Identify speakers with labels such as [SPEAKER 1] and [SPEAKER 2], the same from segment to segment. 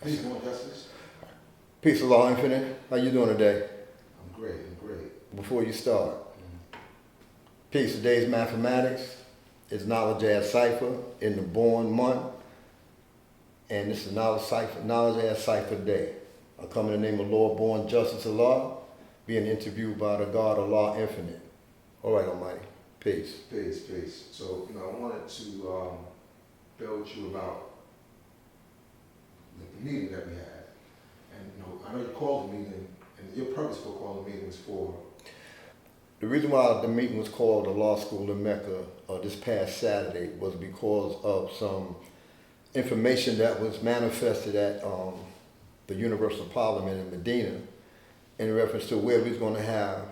[SPEAKER 1] Peace, more justice.
[SPEAKER 2] Peace of law, Infinite. How you doing today?
[SPEAKER 1] I'm great.
[SPEAKER 2] Before you start, peace. Today's mathematics is knowledge as cipher in the born month, and this is knowledge as cipher day. I come in the name of Lord, born justice of law, being interviewed by the God of law, Infinite. All right, Almighty. Peace.
[SPEAKER 1] Peace. So, I wanted to build you about the meeting that we had. And, I know you called the meeting, and your purpose for calling the meeting was for...
[SPEAKER 2] The reason why the meeting was called the Law School in Mecca this past Saturday was because of some information that was manifested at the Universal Parliament in Medina in reference to where we was going to have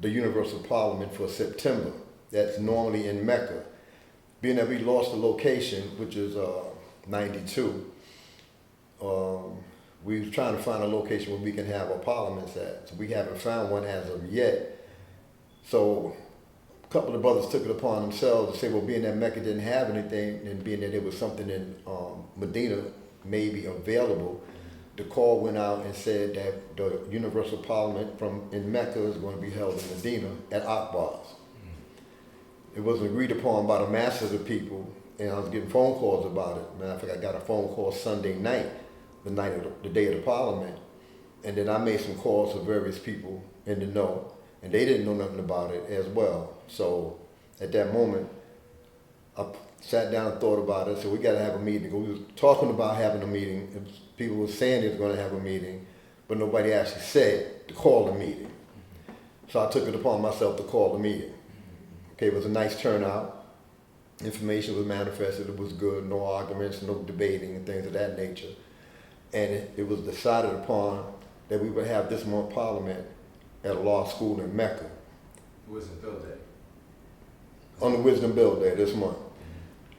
[SPEAKER 2] the Universal Parliament for September. That's normally in Mecca. Being that we lost the location, which is 92, we was trying to find a location where we can have our parliaments at. So we haven't found one as of yet. So a couple of brothers took it upon themselves to say, well, being that Mecca didn't have anything, and being that there was something in Medina maybe available, the call went out and said that the Universal Parliament in Mecca is going to be held in Medina at Akbar's. It wasn't agreed upon by the masses of people, and I was getting phone calls about it. Matter of fact, I got a phone call Sunday night, the day of the Parliament, and then I made some calls to various people in the know, and they didn't know nothing about it as well. So at that moment, I sat down and thought about it. So we got to have a meeting. We was talking about having a meeting. People were saying they was going to have a meeting, but nobody actually said to call the meeting. So I took it upon myself to call the meeting. Okay, it was a nice turnout. Information was manifested. It was good. No arguments, no debating, and things of that nature. And it was decided upon that we would have this month Parliament at a law school in Mecca.
[SPEAKER 1] Wisdom Bill Day.
[SPEAKER 2] On the Wisdom Bill Day this month.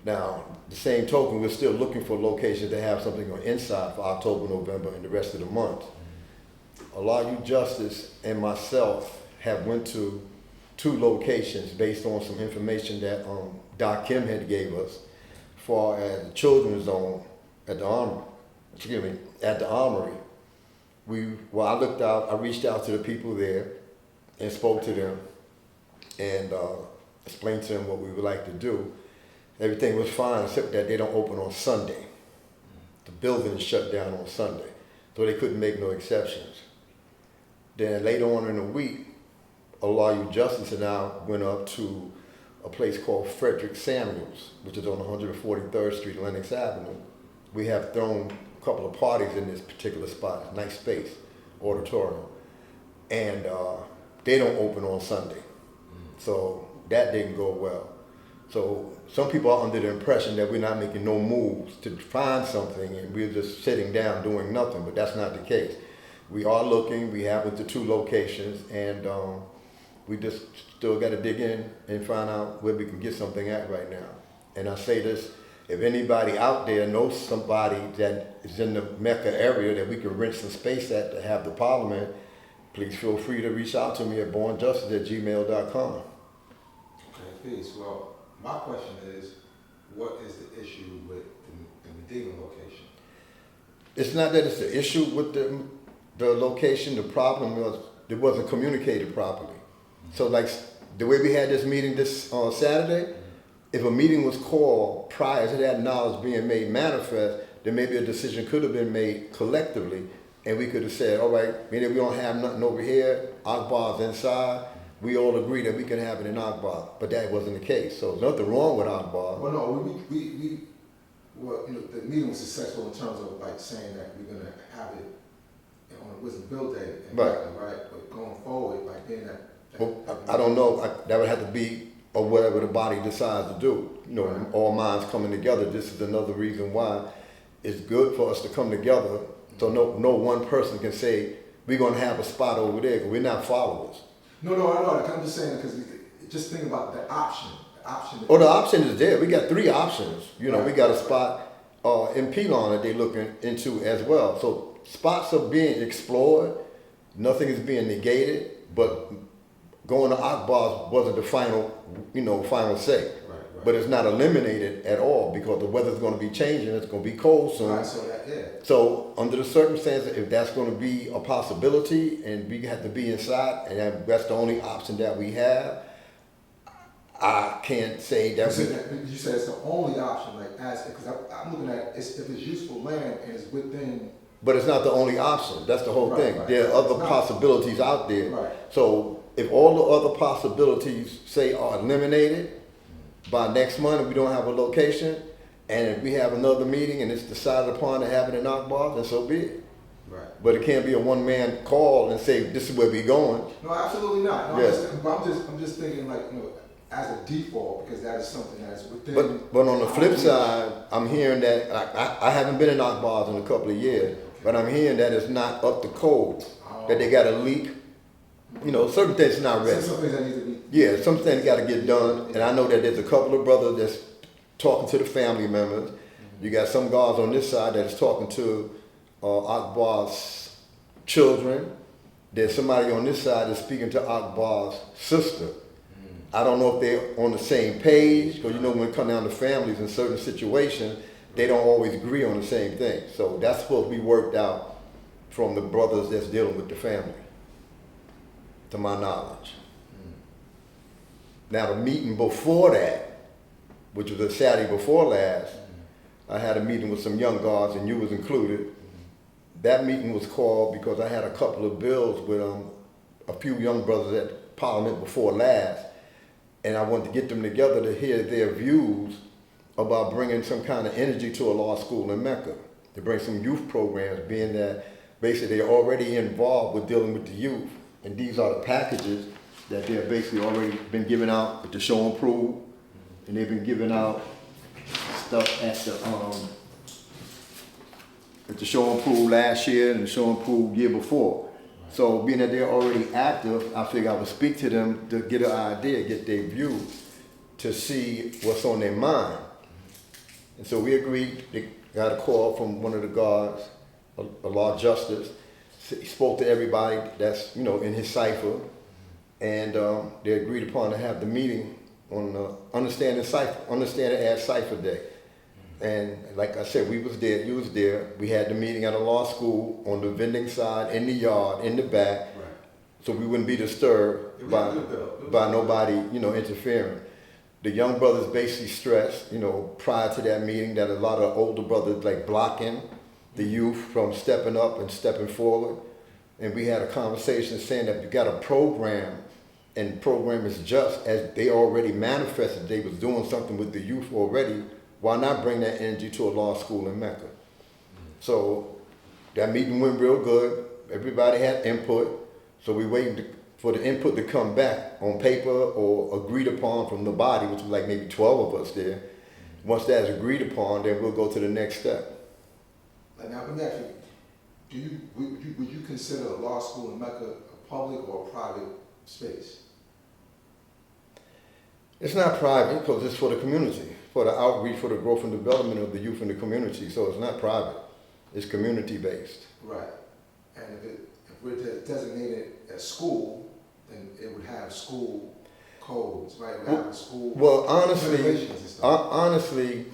[SPEAKER 2] Now, the same token, we're still looking for locations to have something on inside for October, November, and the rest of the month. Allah You Justice and myself have went to 2 locations based on some information that Doc Kim had gave us, as far as the children's zone at the Armory. At the Armory. I reached out to the people there and spoke to them and explained to them what we would like to do. Everything was fine except that they don't open on Sunday. The building is shut down on Sunday, so they couldn't make no exceptions. Then later on in the week, Allah You Justice and I went up to a place called Frederick Samuels, which is on 143rd Street, Lenox Avenue. We have thrown a couple of parties in this particular spot, nice space, auditorium, and they don't open on Sunday. So that didn't go well. So some people are under the impression that we're not making no moves to find something and we're just sitting down doing nothing, but that's not the case. We are looking, we have the 2 locations, and we just still got to dig in and find out where we can get something at right now. And I say this, if anybody out there knows somebody that is in the Mecca area that we can rent some space at to have the Parliament, please feel free to reach out to me at bornjustice@gmail.com.
[SPEAKER 1] Okay, peace. Well, my question is, what is the issue with the Medina location?
[SPEAKER 2] It's not that it's the issue with the location. The problem was it wasn't communicated properly. So like the way we had this meeting this Saturday, if a meeting was called prior to that knowledge being made manifest, then maybe a decision could have been made collectively, and we could have said, all right, meaning we don't have nothing over here, Akbar's inside, we all agree that we can have it in Akbar, but that wasn't the case. So there's nothing wrong with Akbar.
[SPEAKER 1] Well, no, the meeting was successful in terms of like saying that we're going to have it on the Wisdom Bill Day, right? But going forward, like being that
[SPEAKER 2] I don't know. That would have to be or whatever the body decides to do.
[SPEAKER 1] Right.
[SPEAKER 2] All minds coming together. This is another reason why it's good for us to come together. So no one person can say we're going to have a spot over there because we're not followers.
[SPEAKER 1] No, I know. I'm just saying because just think about the option.
[SPEAKER 2] The option is there. We got 3 options. We got a spot in Pelon that they're looking into as well. So spots are being explored. Nothing is being negated, but going to Akbar's wasn't the final say.
[SPEAKER 1] Right.
[SPEAKER 2] but it's not eliminated at all because the weather's going to be changing. It's going to be cold soon.
[SPEAKER 1] Right, so that, yeah.
[SPEAKER 2] So under the circumstances, if that's going to be a possibility and we have to be inside and that's the only option that we have, I can't say that.
[SPEAKER 1] You said it's the only option, like because I'm looking at if it's useful land and it's within.
[SPEAKER 2] But it's not the only option. That's the whole thing.
[SPEAKER 1] Right.
[SPEAKER 2] There are other possibilities out there.
[SPEAKER 1] Right.
[SPEAKER 2] So if all the other possibilities say are eliminated by next month, if we don't have a location, and if we have another meeting and it's decided upon to have it in Akbar, then so be it.
[SPEAKER 1] Right.
[SPEAKER 2] But it can't be a one-man call and say this is where we're going.
[SPEAKER 1] No, absolutely not. No,
[SPEAKER 2] Yes.
[SPEAKER 1] I'm just thinking like as a default because that is something that's within.
[SPEAKER 2] But on the flip side, I'm hearing that I haven't been in Akbar in a couple of years, but I'm hearing that it's not up to code, that they got a leak. Certain things not ready.
[SPEAKER 1] Some things that need to be.
[SPEAKER 2] Yeah, some things got to get done, and I know that there's a couple of brothers that's talking to the family members. You got some guards on this side that's talking to Akbar's children. There's somebody on this side that's speaking to Akbar's sister. I don't know if they're on the same page, because when it comes down to families in certain situations, they don't always agree on the same thing. So that's supposed to be worked out from the brothers that's dealing with the family, to my knowledge. Now the meeting before that, which was a Saturday before last, I had a meeting with some young guards, and you was included. That meeting was called because I had a couple of bills with a few young brothers at Parliament before last, and I wanted to get them together to hear their views about bringing some kind of energy to a law school in Mecca, to bring some youth programs, being that basically they're already involved with dealing with the youth. And these are the packages that they're basically already been giving out with the show and prove, and they've been giving out stuff at the show and prove last year and the show and prove year before. So being that they're already active, I figured I would speak to them to get an idea, get their view, to see what's on their mind. And so we agreed. They got a call from one of the guards, a law justice. He spoke to everybody that's in his cipher, and they agreed upon to have the meeting on understanding as cipher day. And like I said, we was there, you was there. We had the meeting at a law school on the vending side, in the yard, in the back,
[SPEAKER 1] Right.
[SPEAKER 2] so we wouldn't be disturbed by nobody, interfering. The young brothers basically stressed, prior to that meeting, that a lot of older brothers like blocking the youth from stepping up and stepping forward. And we had a conversation saying that you got a program, and the program is just as they already manifested. They was doing something with the youth already. Why not bring that energy to a law school in Mecca? So that meeting went real good. Everybody had input. So we waiting for the input to come back on paper or agreed upon from the body, which was like maybe 12 of us there. Once that's agreed upon, then we'll go to the next step.
[SPEAKER 1] Now, let me ask you, would you consider a law school in Mecca a public or a private space?
[SPEAKER 2] It's not private because it's for the community, for the outreach, for the growth and development of the youth in the community. So it's not private, it's community based.
[SPEAKER 1] Right. And if we're designated as school, then it would have school codes, right? It would have a school.
[SPEAKER 2] Well,
[SPEAKER 1] regulations and stuff.
[SPEAKER 2] honestly,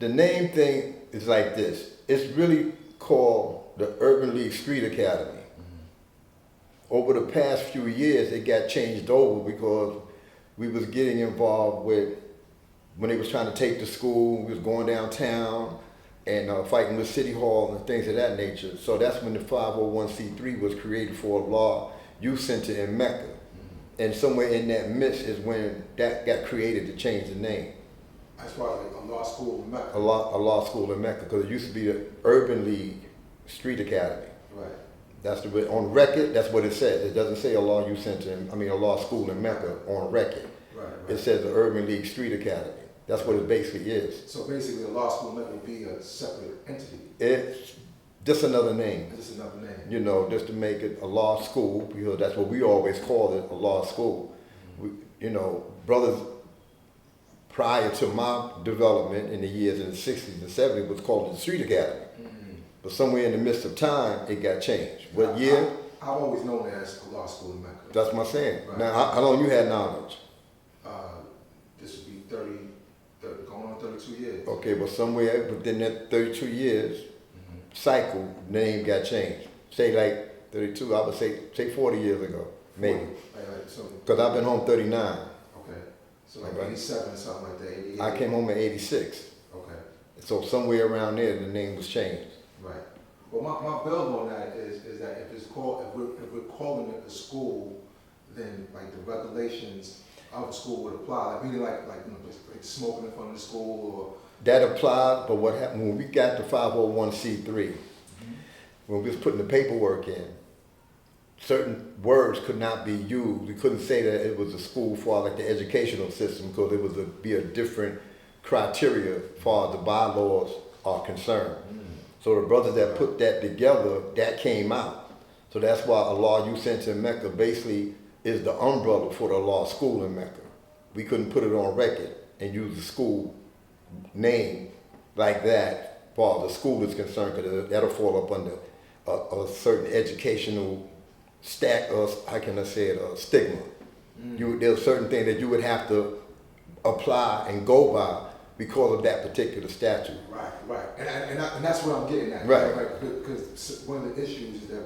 [SPEAKER 2] the name thing is like this. It's really called the Urban League Street Academy. Over the past few years, it got changed over because we was getting involved with, when they was trying to take the school, we was going downtown and fighting with City Hall and things of that nature. So that's when the 501c3 was created for a law youth center in Mecca. And somewhere in that midst is when that got created to change the name.
[SPEAKER 1] As far as like a law school in Mecca.
[SPEAKER 2] A law school in Mecca, because it used to be the Urban League Street Academy.
[SPEAKER 1] Right.
[SPEAKER 2] That's on record. That's what it says. It doesn't say a law youth center. A law school in Mecca on record.
[SPEAKER 1] Right.
[SPEAKER 2] It says the Urban League Street Academy. That's what it basically is.
[SPEAKER 1] So basically, a law school in Mecca would be a separate entity.
[SPEAKER 2] It's just another name.
[SPEAKER 1] It's just another name.
[SPEAKER 2] Just to make it a law school, because that's what we always called it, a law school. Brothers, prior to my development in the years in the 60s and 70s, was called the Street Academy. But somewhere in the midst of time, it got changed. What year?
[SPEAKER 1] I've always known it as a law school in Mecca.
[SPEAKER 2] That's my saying.
[SPEAKER 1] Right.
[SPEAKER 2] Now, how long you had knowledge?
[SPEAKER 1] This would be 30,
[SPEAKER 2] Okay, well, somewhere within that 32 years cycle, the name got changed. Say like 32, I would say 40 years ago, maybe. Because I've been home 39.
[SPEAKER 1] Okay. So like 87 or something like that, 88?
[SPEAKER 2] I came home in 86.
[SPEAKER 1] Okay.
[SPEAKER 2] So somewhere around there, the name was changed.
[SPEAKER 1] Right. Well, my build on that is that if it's called, if we're calling it a school, then like the regulations of the school would apply. Like meaning like like smoking in front of the school or.
[SPEAKER 2] That applied, but what happened when we got the 501c3, when we was putting the paperwork in, certain words could not be used. We couldn't say that it was a school for like the educational system because it was be a different criteria as far as the bylaws are concerned. So the brothers that put that together, that came out. So that's why a law you sent in Mecca basically is the umbrella for the law school in Mecca. We couldn't put it on record and use the school name like that as far as the school is concerned, because that'll fall up under a certain educational how can I say it, stigma. There's certain things that you would have to apply and go by because of that particular statute.
[SPEAKER 1] Right. And that's what I'm getting at.
[SPEAKER 2] Right.
[SPEAKER 1] Because one of the issues that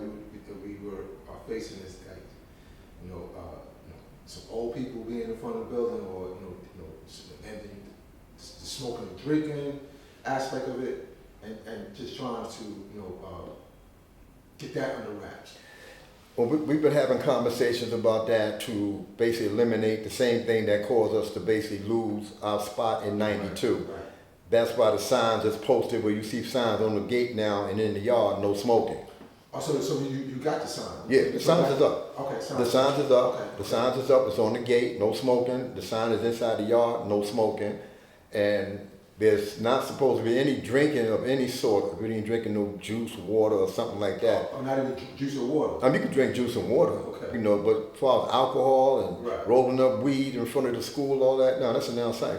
[SPEAKER 1] we are facing is that, some old people being in front of the building, or and then the smoking and drinking aspect of it, and just trying to get that under wraps.
[SPEAKER 2] Well, we've been having conversations about that to basically eliminate the same thing that caused us to basically lose our spot in 92.
[SPEAKER 1] Right.
[SPEAKER 2] That's why the signs is posted where you see signs on the gate now and in the yard, no smoking.
[SPEAKER 1] Oh, so you got the sign?
[SPEAKER 2] Yeah, the signs is up.
[SPEAKER 1] Okay,
[SPEAKER 2] The signs is up.
[SPEAKER 1] Okay.
[SPEAKER 2] The signs is up. It's on the gate, no smoking. The sign is inside the yard, no smoking. And there's not supposed to be any drinking of any sort. We ain't drinking no juice, water, or something like that.
[SPEAKER 1] Oh, not even juice or water?
[SPEAKER 2] I mean, you can drink juice and water,
[SPEAKER 1] Okay.
[SPEAKER 2] but as far as alcohol and
[SPEAKER 1] Right.
[SPEAKER 2] rolling up weed in front of the school, all that, no, that's a now cipher.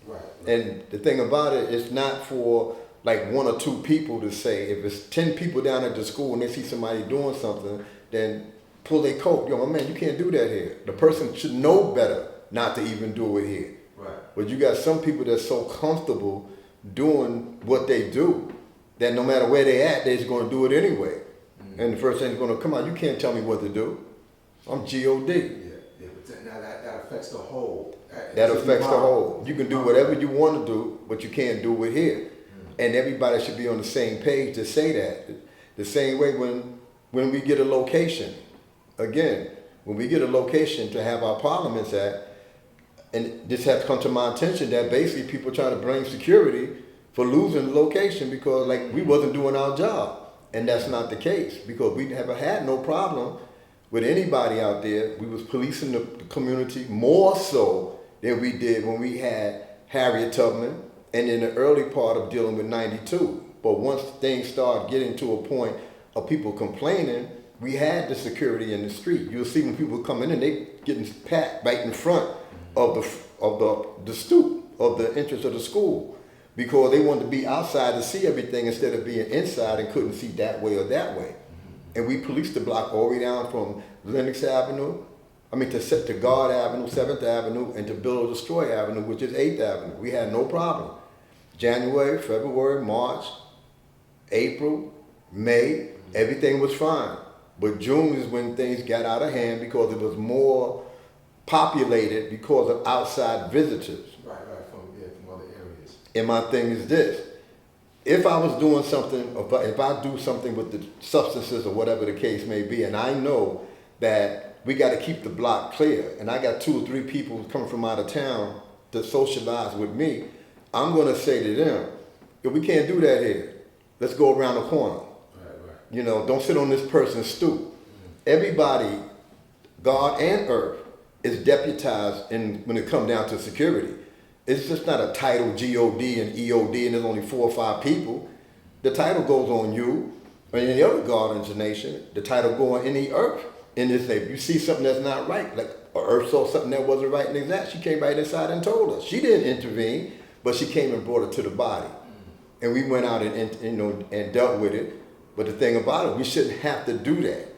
[SPEAKER 1] Right.
[SPEAKER 2] And the thing about it, it's not for like one or two people to say. If it's 10 people down at the school and they see somebody doing something, then pull their coat. Yo, my man, you can't do that here. The person should know better not to even do it here.
[SPEAKER 1] Right.
[SPEAKER 2] But you got some people that's so comfortable doing what they do that no matter where they at, they're just going to do it anyway. And the first thing is going to come out, you can't tell me what to do. I'm G.O.D.
[SPEAKER 1] Yeah, but now that affects the whole.
[SPEAKER 2] That affects the whole. You can do whatever you want to do, but you can't do it here. And everybody should be on the same page to say that. The same way when we get a location, again, when we get a location to have our parliaments at, and this has come to my attention that basically people try to bring security for losing the location because like we wasn't doing our job. And that's not the case because we never had no problem with anybody out there. We was policing the community more so than we did when we had Harriet Tubman and in the early part of dealing with 92. But once things started getting to a point of people complaining, we had the security in the street. You'll see when people coming in, they getting packed right in front of the stoop of the entrance of the school because they wanted to be outside to see everything instead of being inside and couldn't see that way or that way. And we policed the block all the way down from Lenox Avenue, to Guard Avenue, 7th Avenue, and to Build or Destroy Avenue, which is 8th Avenue. We had no problem. January, February, March, April, May, everything was fine. But June is when things got out of hand because it was more populated because of outside visitors.
[SPEAKER 1] Right, from other areas.
[SPEAKER 2] And my thing is this. If I was doing something, if I do something with the substances or whatever the case may be, and I know that we got to keep the block clear, and I got 2 or 3 people coming from out of town to socialize with me, I'm going to say to them, if we can't do that here, let's go around the corner.
[SPEAKER 1] Right.
[SPEAKER 2] Don't sit on this person's stoop. Everybody, God and earth, is deputized when it comes down to security. It's just not a title G.O.D. and E.O.D. and there's only 4 or 5 people. The title goes on you or any other guardians of the nation. The title go on any earth. And if you see something that's not right, like Earth saw something that wasn't right in exact, she came right inside and told us. She didn't intervene, but she came and brought it to the body. And we went out and dealt with it. But the thing about it, we shouldn't have to do that.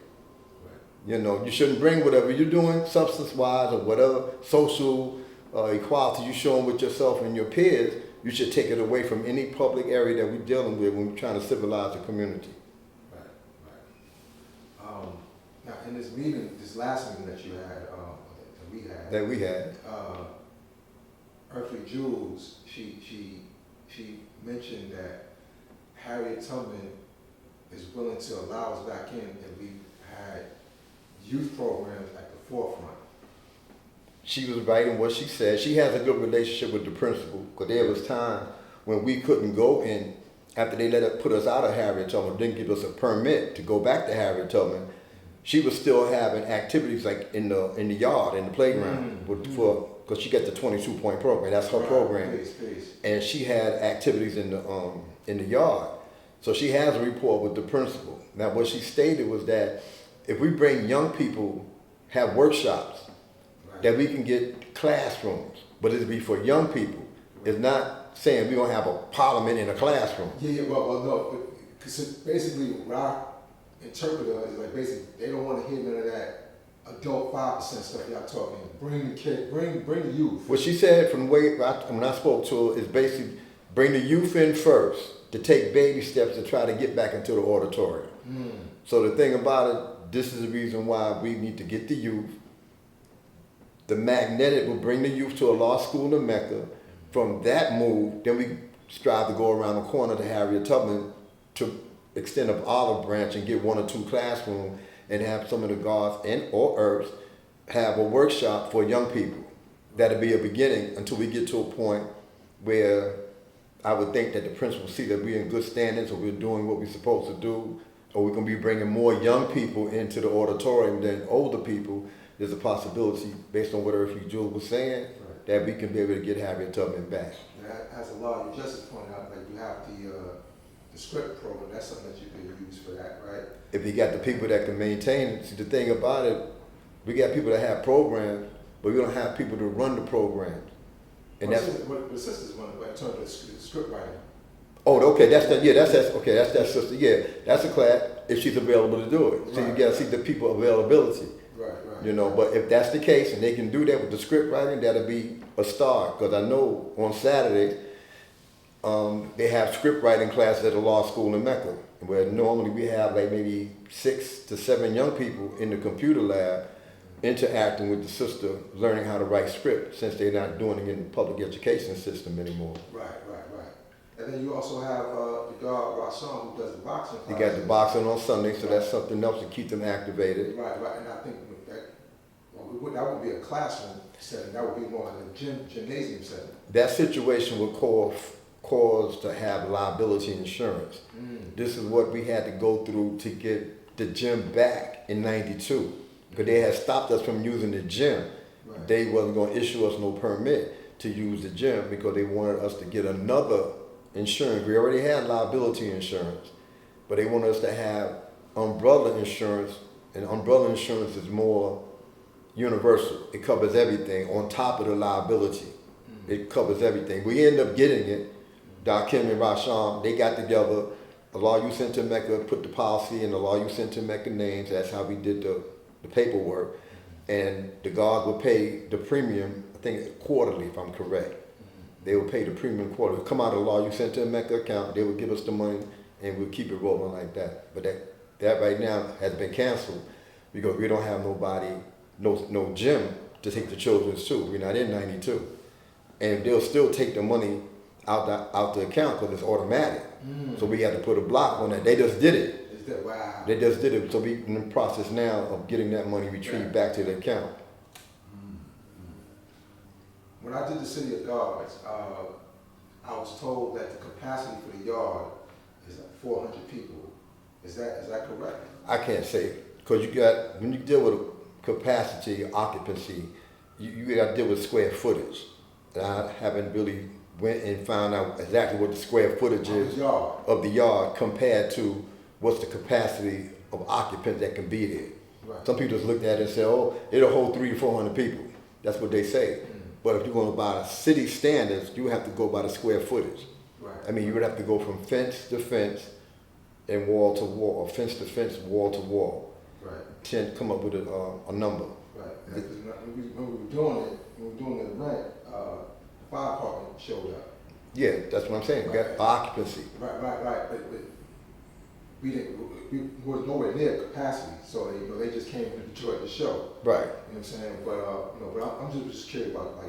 [SPEAKER 2] You shouldn't bring whatever you're doing, substance-wise or whatever, social equality you're showing with yourself and your peers. you should take it away from any public area that we're dealing with when we're trying to civilize the community.
[SPEAKER 1] Right, right. Now, in this meeting, this last meeting that you had,
[SPEAKER 2] That we had.
[SPEAKER 1] Earthly Jules, she mentioned that Harriet Tubman is willing to allow us back in, and we had youth programs at the forefront.
[SPEAKER 2] She was right in what she said. She has a good relationship with the principal, because there was time when we couldn't go in after they put us out of Harriet Tubman, didn't give us a permit to go back to Harriet Tubman. She was still having activities like in the yard, in the playground, because she got the 22-point program. That's her program,
[SPEAKER 1] Peace.
[SPEAKER 2] and she had activities in the yard. So she has a rapport with the principal. Now, what she stated was that if we bring young people, have workshops, that we can get classrooms, but it'll be for young people. It's not saying we're gonna have a parliament in a classroom.
[SPEAKER 1] Yeah, well, no, because basically what I interpret it is like basically they don't want to hear none of that adult 5% stuff y'all talking. Bring the kid, bring the youth.
[SPEAKER 2] What she said from the way when I spoke to her is basically bring the youth in first to take baby steps to try to get back into the auditorium. So the thing about it, this is the reason why we need to get the youth. The magnetic will bring the youth to a law school in Mecca. From that move, then we strive to go around the corner to Harriet Tubman to extend up Olive Branch and get 1 or 2 classrooms and have some of the guards or herbs have a workshop for young people. That'll be a beginning until we get to a point where I would think that the principal see that we're in good standings or we're doing what we're supposed to do, or we're gonna be bringing more young people into the auditorium than older people. There's a possibility, based on what Earthly Jewel was saying, that we can be able to get Harriet Tubman back.
[SPEAKER 1] As a law, you just pointed out, like you have the script program. That's something that you can use for that, right?
[SPEAKER 2] If you got the people that can maintain it. See, the thing about it, we got people that have programs, but we don't have people to run the programs. And that's
[SPEAKER 1] what the sisters want in terms of the script writing.
[SPEAKER 2] Oh, okay, that's that sister. Yeah, that's a class if she's available to do it. So you gotta see the people availability.
[SPEAKER 1] Right.
[SPEAKER 2] You know, but if that's the case and they can do that with the script writing, that'll be a start. Because I know on Saturdays, they have script writing classes at the law school in Mecca, where normally we have like maybe 6 to 7 young people in the computer lab interacting with the sister, learning how to write script, since they're not doing it in the public education system anymore.
[SPEAKER 1] Right. And then you also have the guard Rashawn who does the boxing class.
[SPEAKER 2] You got the boxing on Sunday, so that's something else to keep them activated.
[SPEAKER 1] Right. And I think with that, that wouldn't be a classroom setting. That would be more like a gymnasium setting.
[SPEAKER 2] That situation would cause to have liability insurance. This is what we had to go through to get the gym back in '92, because they had stopped us from using the gym.
[SPEAKER 1] Right.
[SPEAKER 2] They wasn't going to issue us no permit to use the gym because they wanted us to get another insurance. We already had liability insurance, but they wanted us to have umbrella insurance, and umbrella insurance is more universal. It covers everything on top of the liability. It covers everything. We ended up getting it. Doc Kim and Rashawn, they got together. The Law Youth Center Mecca put the policy in the Law Youth Center Mecca names. That's how we did the paperwork. And the guards would pay the premium, I think quarterly, if I'm correct. They would pay the premium quarterly. Come out of the Law Youth Center Mecca account, they would give us the money, and we'll keep it rolling like that. But that right now has been canceled because we don't have nobody, no gym to take the children to. We're not in '92. And they'll still take the money out the account because it's automatic. So we had to put a block on that. They just did it.
[SPEAKER 1] Wow.
[SPEAKER 2] They just did it. So we're in the process now of getting that money retrieved back to the account.
[SPEAKER 1] When I did the City of Guards, I was told that the capacity for the yard is like 400 people. Is that correct?
[SPEAKER 2] I can't say, because when you deal with capacity, occupancy, you got to deal with square footage. And I haven't really went and found out exactly what the square footage is of the yard compared to what's the capacity of occupants that can be there.
[SPEAKER 1] Right.
[SPEAKER 2] Some people just looked at it and said, oh, it'll hold 300 to 400 people. That's what they say. But if you're going to buy city standards, you have to go by the square footage.
[SPEAKER 1] Right.
[SPEAKER 2] I mean, you would have to go from fence to fence and wall to wall, or fence to fence, wall to wall.
[SPEAKER 1] Right.
[SPEAKER 2] To come up with a number.
[SPEAKER 1] Right. When we were doing the event, fire department showed up.
[SPEAKER 2] Yeah, that's what I'm saying. You got occupancy.
[SPEAKER 1] Right. But we were nowhere near capacity, so they just came from Detroit to show.
[SPEAKER 2] Right.
[SPEAKER 1] You know what I'm saying? But I'm just curious about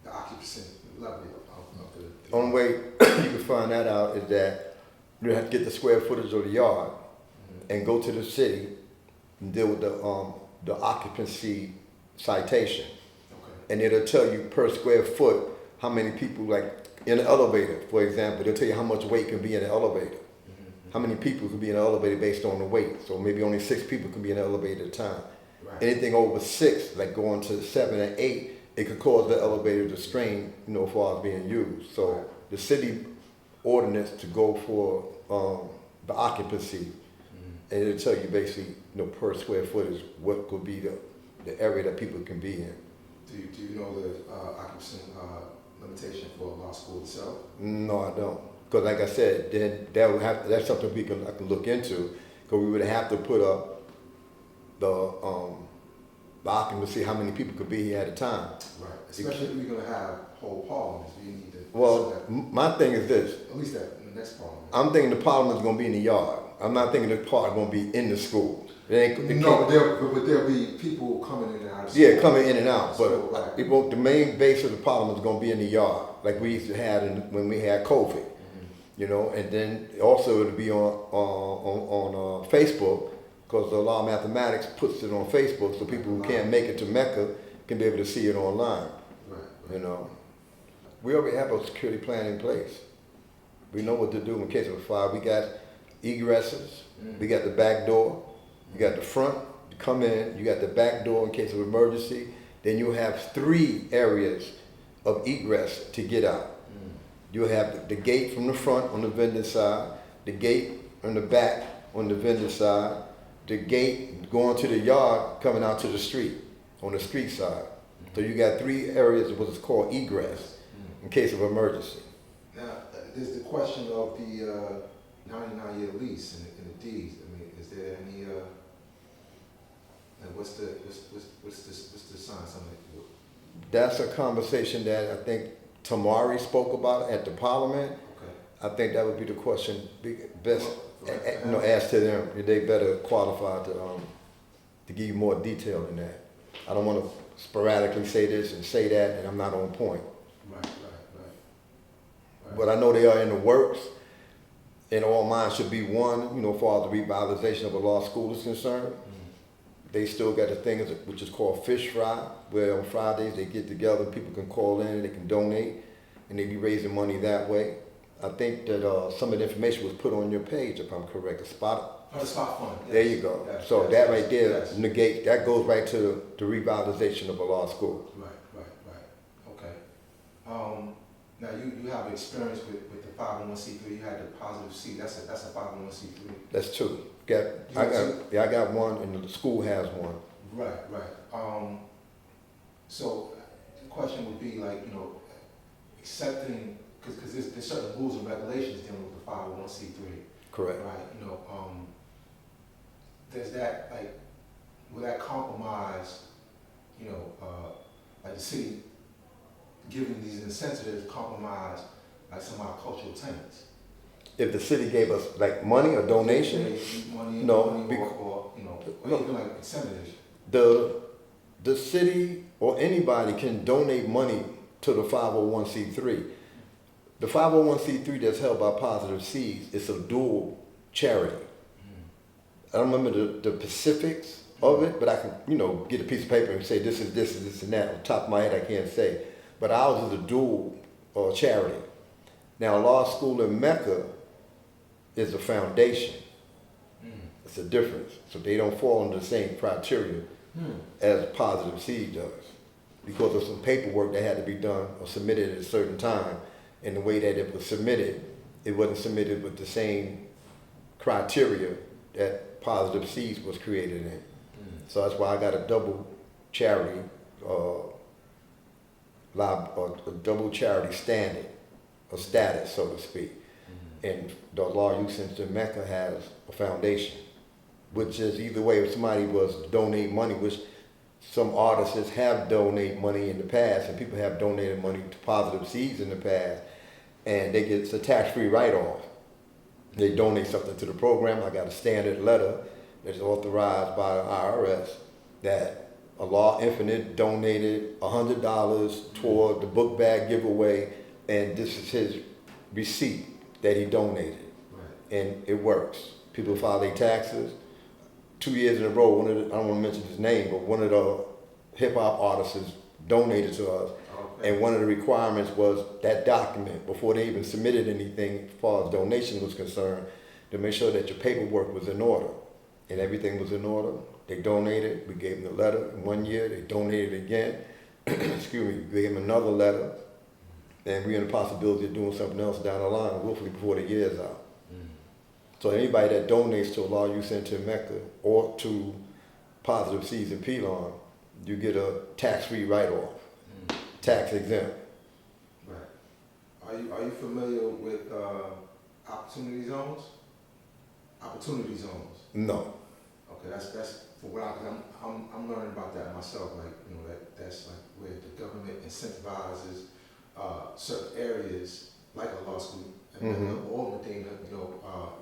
[SPEAKER 1] the occupancy level of the.
[SPEAKER 2] Only way you can find that out is that you have to get the square footage of the yard and go to the city and deal with the occupancy citation.
[SPEAKER 1] Okay.
[SPEAKER 2] And it'll tell you per square foot how many people, like in an elevator, for example, they'll tell you how much weight can be in an elevator. How many people could be in an elevator based on the weight. So maybe only 6 people can be in an elevator at a time.
[SPEAKER 1] Right.
[SPEAKER 2] Anything over 6, like going to 7 and 8, it could cause the elevator to strain, as far as being used. So the city ordinance to go for the occupancy, and it'll tell you basically, per square footage, what could be the area that people can be in.
[SPEAKER 1] Do you know the occupancy limitation for law school itself?
[SPEAKER 2] No, I don't. Because like I said, then that's something I can look into, because we would have to put up the occupancy, how many people could be here at a time.
[SPEAKER 1] Right. Especially if we're going to have whole parliaments, we need to.
[SPEAKER 2] Well, my thing is this.
[SPEAKER 1] At least that in the next parliament.
[SPEAKER 2] I'm thinking the parliament's going to be in the yard. I'm not thinking the parliament's going to be in the school.
[SPEAKER 1] No, but there'll be people coming in and out of school.
[SPEAKER 2] Yeah, coming in and out. But
[SPEAKER 1] So,
[SPEAKER 2] the main base of the parliament is going to be in the yard, like we used to have when we had COVID. And then also it'll be on Facebook, because the law of mathematics puts it on Facebook, so people who can't make it to Mecca can be able to see it online.
[SPEAKER 1] Right.
[SPEAKER 2] We already have a security plan in place. We know what to do in case of a fire. We got egresses. We got the back door. You got the front to come in. You got the back door in case of emergency. Then you have 3 areas of egress to get out. You have the gate from the front on the vendor side, the gate on the back on the vendor side, the gate going to the yard coming out to the street on the street side. So you got 3 areas of what's called egress in case of emergency.
[SPEAKER 1] Now, there's the question of the 99-year lease and the deeds. I mean, is there any? What's the sign?
[SPEAKER 2] That's a conversation that I think Tamari spoke about at the Parliament.
[SPEAKER 1] Okay.
[SPEAKER 2] I think that would be the question best, ask to them. They better qualify to give you more detail than that. I don't want to sporadically say this and say that, and I'm not on point.
[SPEAKER 1] Right.
[SPEAKER 2] But I know they are in the works, and all mine should be one, as far as the revitalization of a law school is concerned. They still got the thing which is called Fish Fry, where on Fridays they get together, people can call in, they can donate, and they be raising money that way. I think that some of the information was put on your page, if I'm correct,
[SPEAKER 1] The spot fund. Yes.
[SPEAKER 2] There you go.
[SPEAKER 1] Yes,
[SPEAKER 2] So
[SPEAKER 1] yes,
[SPEAKER 2] that
[SPEAKER 1] yes,
[SPEAKER 2] right there
[SPEAKER 1] yes.
[SPEAKER 2] negates, that goes right to the revitalization of a law school.
[SPEAKER 1] Right. Okay. Now you have experience with the 501c3. You had the positive C. That's a 501c3.
[SPEAKER 2] That's 2. I got one, and the school has one.
[SPEAKER 1] Right. So the question would be accepting, because there's certain rules and regulations dealing with the 501c3.
[SPEAKER 2] Correct.
[SPEAKER 1] Right. Does that will that compromise, like the city giving these incentives compromise some of our cultural tenets?
[SPEAKER 2] If the city gave us money or donation,
[SPEAKER 1] Money
[SPEAKER 2] no,
[SPEAKER 1] or even like incentives.
[SPEAKER 2] the city or anybody can donate money to the 501c3. The 501c3 that's held by Positive Seeds is a dual charity. I don't remember the specifics of it, but I can, get a piece of paper and say this is this and this and that. On top of my head, I can't say. But ours is a dual charity. Now, law school in Mecca is a foundation. It's a difference. So they don't fall under the same criteria as Positive Seed does, because of some paperwork that had to be done or submitted at a certain time. And the way that it was submitted, it wasn't submitted with the same criteria that Positive Seeds was created in. So that's why I got a double charity, a double charity standing, or status, so to speak. And the Law Youth Center in Mecca has a foundation, which is either way, if somebody was to donate money, which some artists have donated money in the past, and people have donated money to Positive Seeds in the past, and they get a tax-free write-off. They donate something to the program. I got a standard letter that's authorized by the IRS that Allah Infinite donated $100 toward the book bag giveaway, and this is his receipt that he donated. Right. And it works. People file their taxes. 2 years in a row, I don't want to mention his name, but one of the hip hop artists donated to us. Okay. And one of the requirements was that document before they even submitted anything as far as donation was concerned, to make sure that your paperwork was in order. And everything was in order. They donated, we gave them the letter. In 1 year, they donated again. Excuse me, we gave them another letter. And we're in the possibility of doing something else down the line, hopefully before the year's out. So anybody that donates to Allah Youth Center in Mecca or to Positive Seeds in Pelon, you get a tax-free write-off, tax exempt.
[SPEAKER 1] Right. Are you familiar with opportunity zones? Opportunity zones.
[SPEAKER 2] No.
[SPEAKER 1] Okay, that's for what I'm learning about that myself. Like, you know, that's like where the government incentivizes certain areas like a law school and or Medina, you know,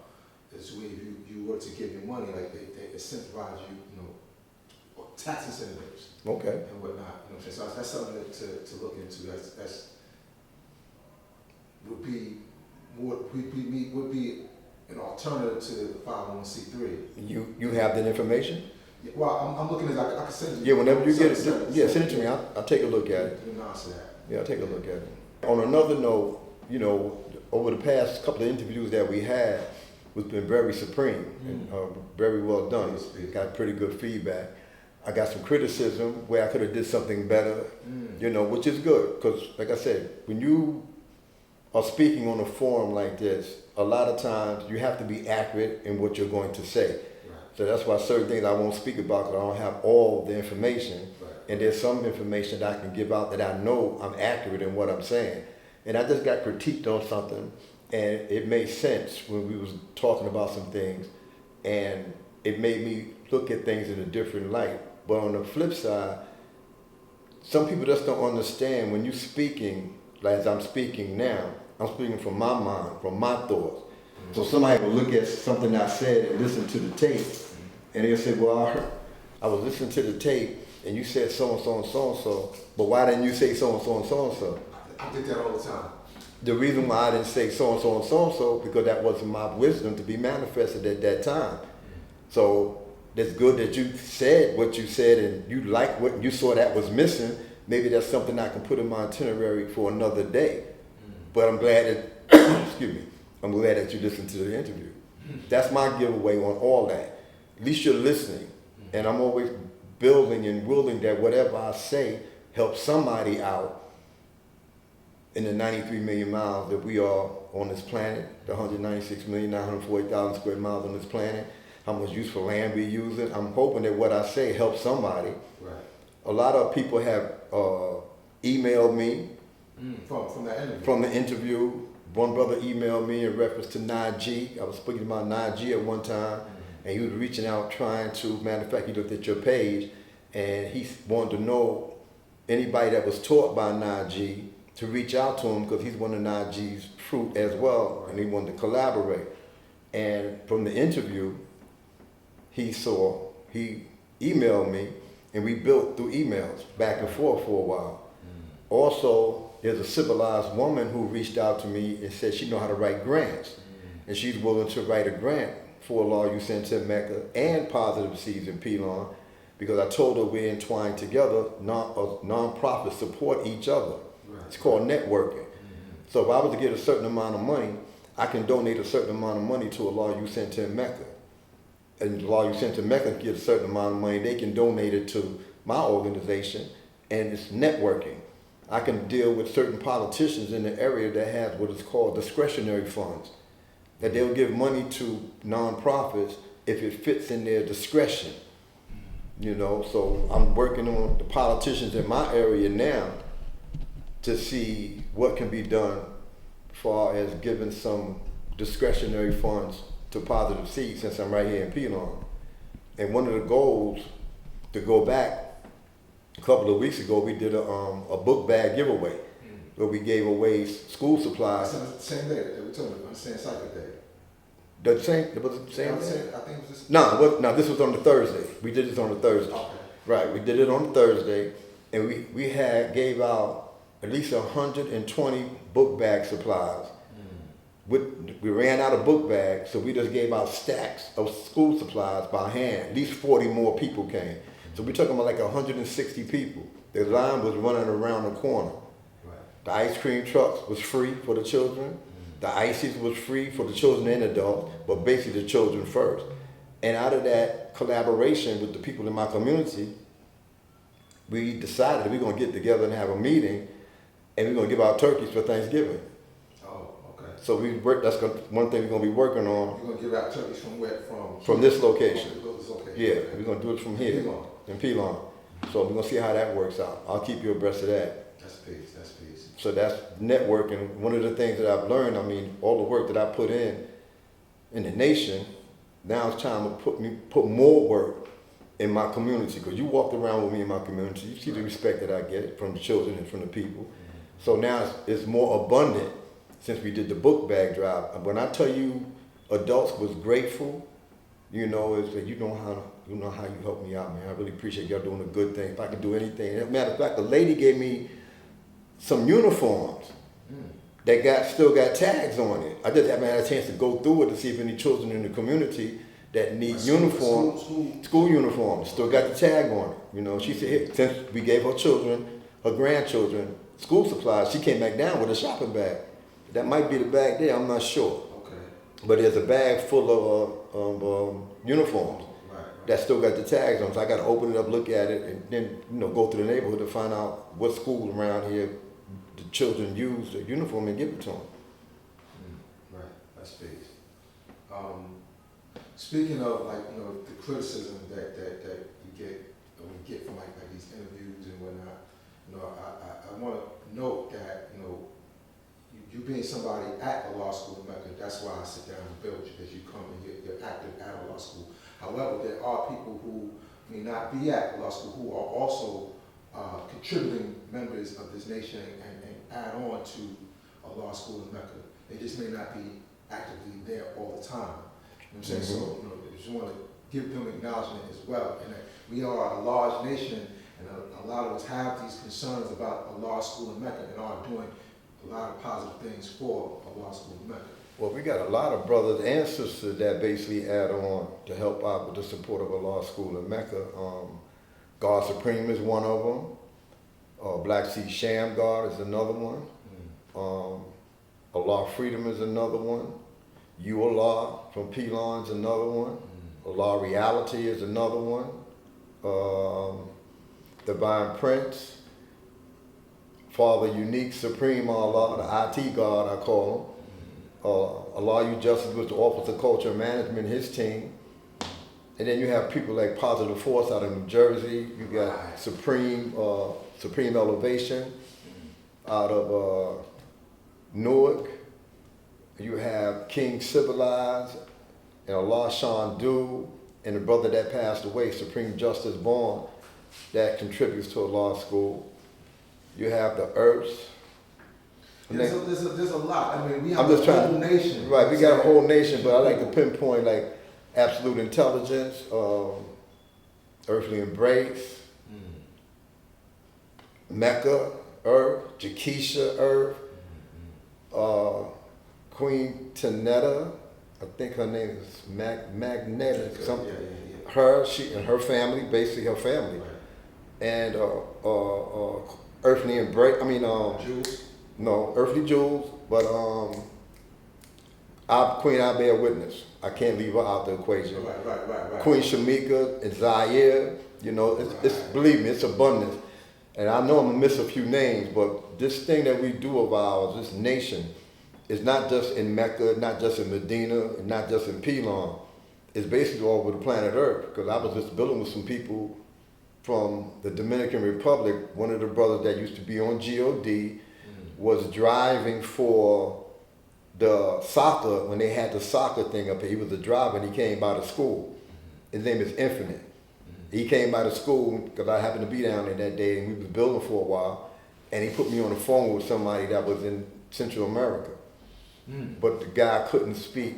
[SPEAKER 1] is where you were to give your money, like they incentivize you, you know, tax incentives.
[SPEAKER 2] Okay.
[SPEAKER 1] And whatnot. You know what I'm saying? So that's something to look into. That's would be an alternative to the 501c3.
[SPEAKER 2] You have that information?
[SPEAKER 1] Yeah, well, I'm looking at it. I can send it.
[SPEAKER 2] Yeah, whenever you get it, send it to me. I'll take a look at it. Yeah, I'll take a look at it. On another note, you know, over the past couple of interviews that we had, was been very supreme and very well done. Got pretty good feedback. I got some criticism where I could have did something better, you know, which is good because, like I said, when you are speaking on a forum like this, a lot of times you have to be accurate in what you're going to say. Right. So that's why certain things I won't speak about because I don't have all the information. Right. And there's some information that I can give out that I know I'm accurate in what I'm saying. And I just got critiqued on something, and it made sense when we was talking about some things, and it made me look at things in a different light. But on the flip side, some people just don't understand when you're speaking, like as I'm speaking now, I'm speaking from my mind, from my thoughts. So somebody will look at something I said and listen to the tape, and they'll say, well, I was listening to the tape, and you said so-and-so and so-and-so, but why didn't you say so-and-so and so-and-so?
[SPEAKER 1] I get that all the time.
[SPEAKER 2] The reason why I didn't say so-and-so and so-and-so, because that wasn't my wisdom to be manifested at that time. So it's good that you said what you said and you like what you saw that was missing. Maybe that's something I can put in my itinerary for another day. But I'm glad that, excuse me, I'm glad that you listened to the interview. That's my giveaway on all that. At least you're listening. And I'm always building and willing that whatever I say helps somebody out in the 93 million miles that we are on this planet, the 196,940,000 square miles on this planet, how much useful land we're using. I'm hoping that what I say helps somebody. Right. A lot of people have emailed me
[SPEAKER 1] from that interview.
[SPEAKER 2] From the interview. One brother emailed me in reference to Najee. I was speaking about Najee at one time, and he was reaching out trying to, matter of fact, he looked at your page, and he wanted to know anybody that was taught by Najee to reach out to him because he's one of Najee's fruit as well, and he wanted to collaborate. And from the interview, he emailed me, and we built through emails back and forth for a while. Also, there's a civilized woman who reached out to me and said she knows how to write grants, and she's willing to write a grant for Law Youth Center in Mecca and Positive Seeds in Pelon, because I told her we're entwined together, non-profits support each other. It's called networking. So if I was to get a certain amount of money, I can donate a certain amount of money to a Law Youth Center in Mecca. And the Law Youth Center in Mecca gets a certain amount of money, they can donate it to my organization, and it's networking. I can deal with certain politicians in the area that have what is called discretionary funds, that they'll give money to nonprofits if it fits in their discretion. You know, so I'm working on the politicians in my area now to see what can be done as far as giving some discretionary funds to Positive Seeds since I'm right here in Pelon. And one of the goals to go back a couple of weeks ago, we did a book bag giveaway where we gave away school supplies.
[SPEAKER 1] Same day that we told you, I'm saying Cycle Day.
[SPEAKER 2] The same, was it the same
[SPEAKER 1] I
[SPEAKER 2] day?
[SPEAKER 1] think it was this.
[SPEAKER 2] No, this was on the Thursday. We did this on the Thursday.
[SPEAKER 1] Okay.
[SPEAKER 2] Right, we did it on Thursday, and we gave out at least 120 book bag supplies. We ran out of book bags, so we just gave out stacks of school supplies by hand. At least 40 more people came. So we're talking about like 160 people. The line was running around the corner.
[SPEAKER 1] Right.
[SPEAKER 2] The ice cream trucks was free for the children. The ices was free for the children and adults, but basically the children first. And out of that collaboration with the people in my community, we decided that we're going to get together and have a meeting, and we're going to give out turkeys for Thanksgiving. So that's one thing we're going to be working on.
[SPEAKER 1] You're going to give out turkeys from where?
[SPEAKER 2] From this location.
[SPEAKER 1] This location.
[SPEAKER 2] Yeah, we're going to do it from here. In Pelon. So we're going to see how that works out. I'll keep you abreast of that.
[SPEAKER 1] That's peace.
[SPEAKER 2] So that's networking. One of the things that I've learned, all the work that I put in the nation, now it's time to put more work in my community. Because you walked around with me in my community, you see the respect that I get from the children and from the people. So now it's more abundant. Since we did the book bag drive, when I tell you adults was grateful, it's that you know how you helped me out, man. I really appreciate y'all doing a good thing. If I could do anything. As a matter of fact, the lady gave me some uniforms that still got tags on it. I just haven't had a chance to go through it to see if any children in the community that need uniforms, school uniforms, still got the tag on it. She said, hey, since we gave her children, her grandchildren, school supplies, she came back down with a shopping bag. That might be the bag there, I'm not sure.
[SPEAKER 1] Okay.
[SPEAKER 2] But there's a bag full of uniforms that still got the tags on. So I got to open it up, look at it, and then go through the neighborhood to find out what school around here the children use the uniform and give it to them.
[SPEAKER 1] Right, that's big. Speaking of the criticism that we get from like these interviews and whatnot, I want to note that you being somebody at a law school in Mecca, that's why I sit down and build you, because you come and you're active at a law school. However, there are people who may not be at law school who are also contributing members of this nation and add on to a law school in Mecca. They just may not be actively there all the time. You know what I'm saying? So I just want to give them acknowledgement as well. And that we are a large nation, and a lot of us have these concerns about a law school in Mecca and are doing a lot of positive things for a law school in Mecca. Well, we got a lot of brothers and sisters that basically add on to help out with the support of a law school in Mecca. God Supreme is one of them. Black Sea Sham God is another one. Allah Freedom is another one. You Allah from Pelon is another one. Allah Reality is another one. Divine Prince, Father Unique Supreme Allah, the IT God I call him. Allah You Justice with the Office of Culture and Management, his team. And then you have people like Positive Force out of New Jersey. You got Supreme Elevation out of Newark. You have King Civilize and Allah Shandu and the brother that passed away, Supreme Justice Born, that contributes to a law school. You have the Earths. There's a lot. We have a whole nation.
[SPEAKER 2] Right, we got a whole nation, but I like to pinpoint like Absolute Intelligence, Earthly Embrace, Mecca, Earth, Jakisha, Earth, Queen Tanetta, I think her name is Magnetic, something.
[SPEAKER 1] Yeah.
[SPEAKER 2] Her, she and her family, basically her family, and Earthly Embrace.
[SPEAKER 1] Jules.
[SPEAKER 2] No, Earthly Jewels, but Queen I Bear Witness. I can't leave her out the equation.
[SPEAKER 1] Right.
[SPEAKER 2] Queen Shamika and Zaire. It's believe me, it's abundance. And I know I'm gonna miss a few names, but this thing that we do of ours, this nation, is not just in Mecca, not just in Medina, and not just in Pelon. It's basically all over the planet Earth. Because I was just building with some people from the Dominican Republic. One of the brothers that used to be on GOD was driving for the soccer, when they had the soccer thing up here. He was a driver and he came by the school. His name is Infinite. He came by the school, because I happened to be down there that day, and we was building for a while, and he put me on the phone with somebody that was in Central America. But the guy couldn't speak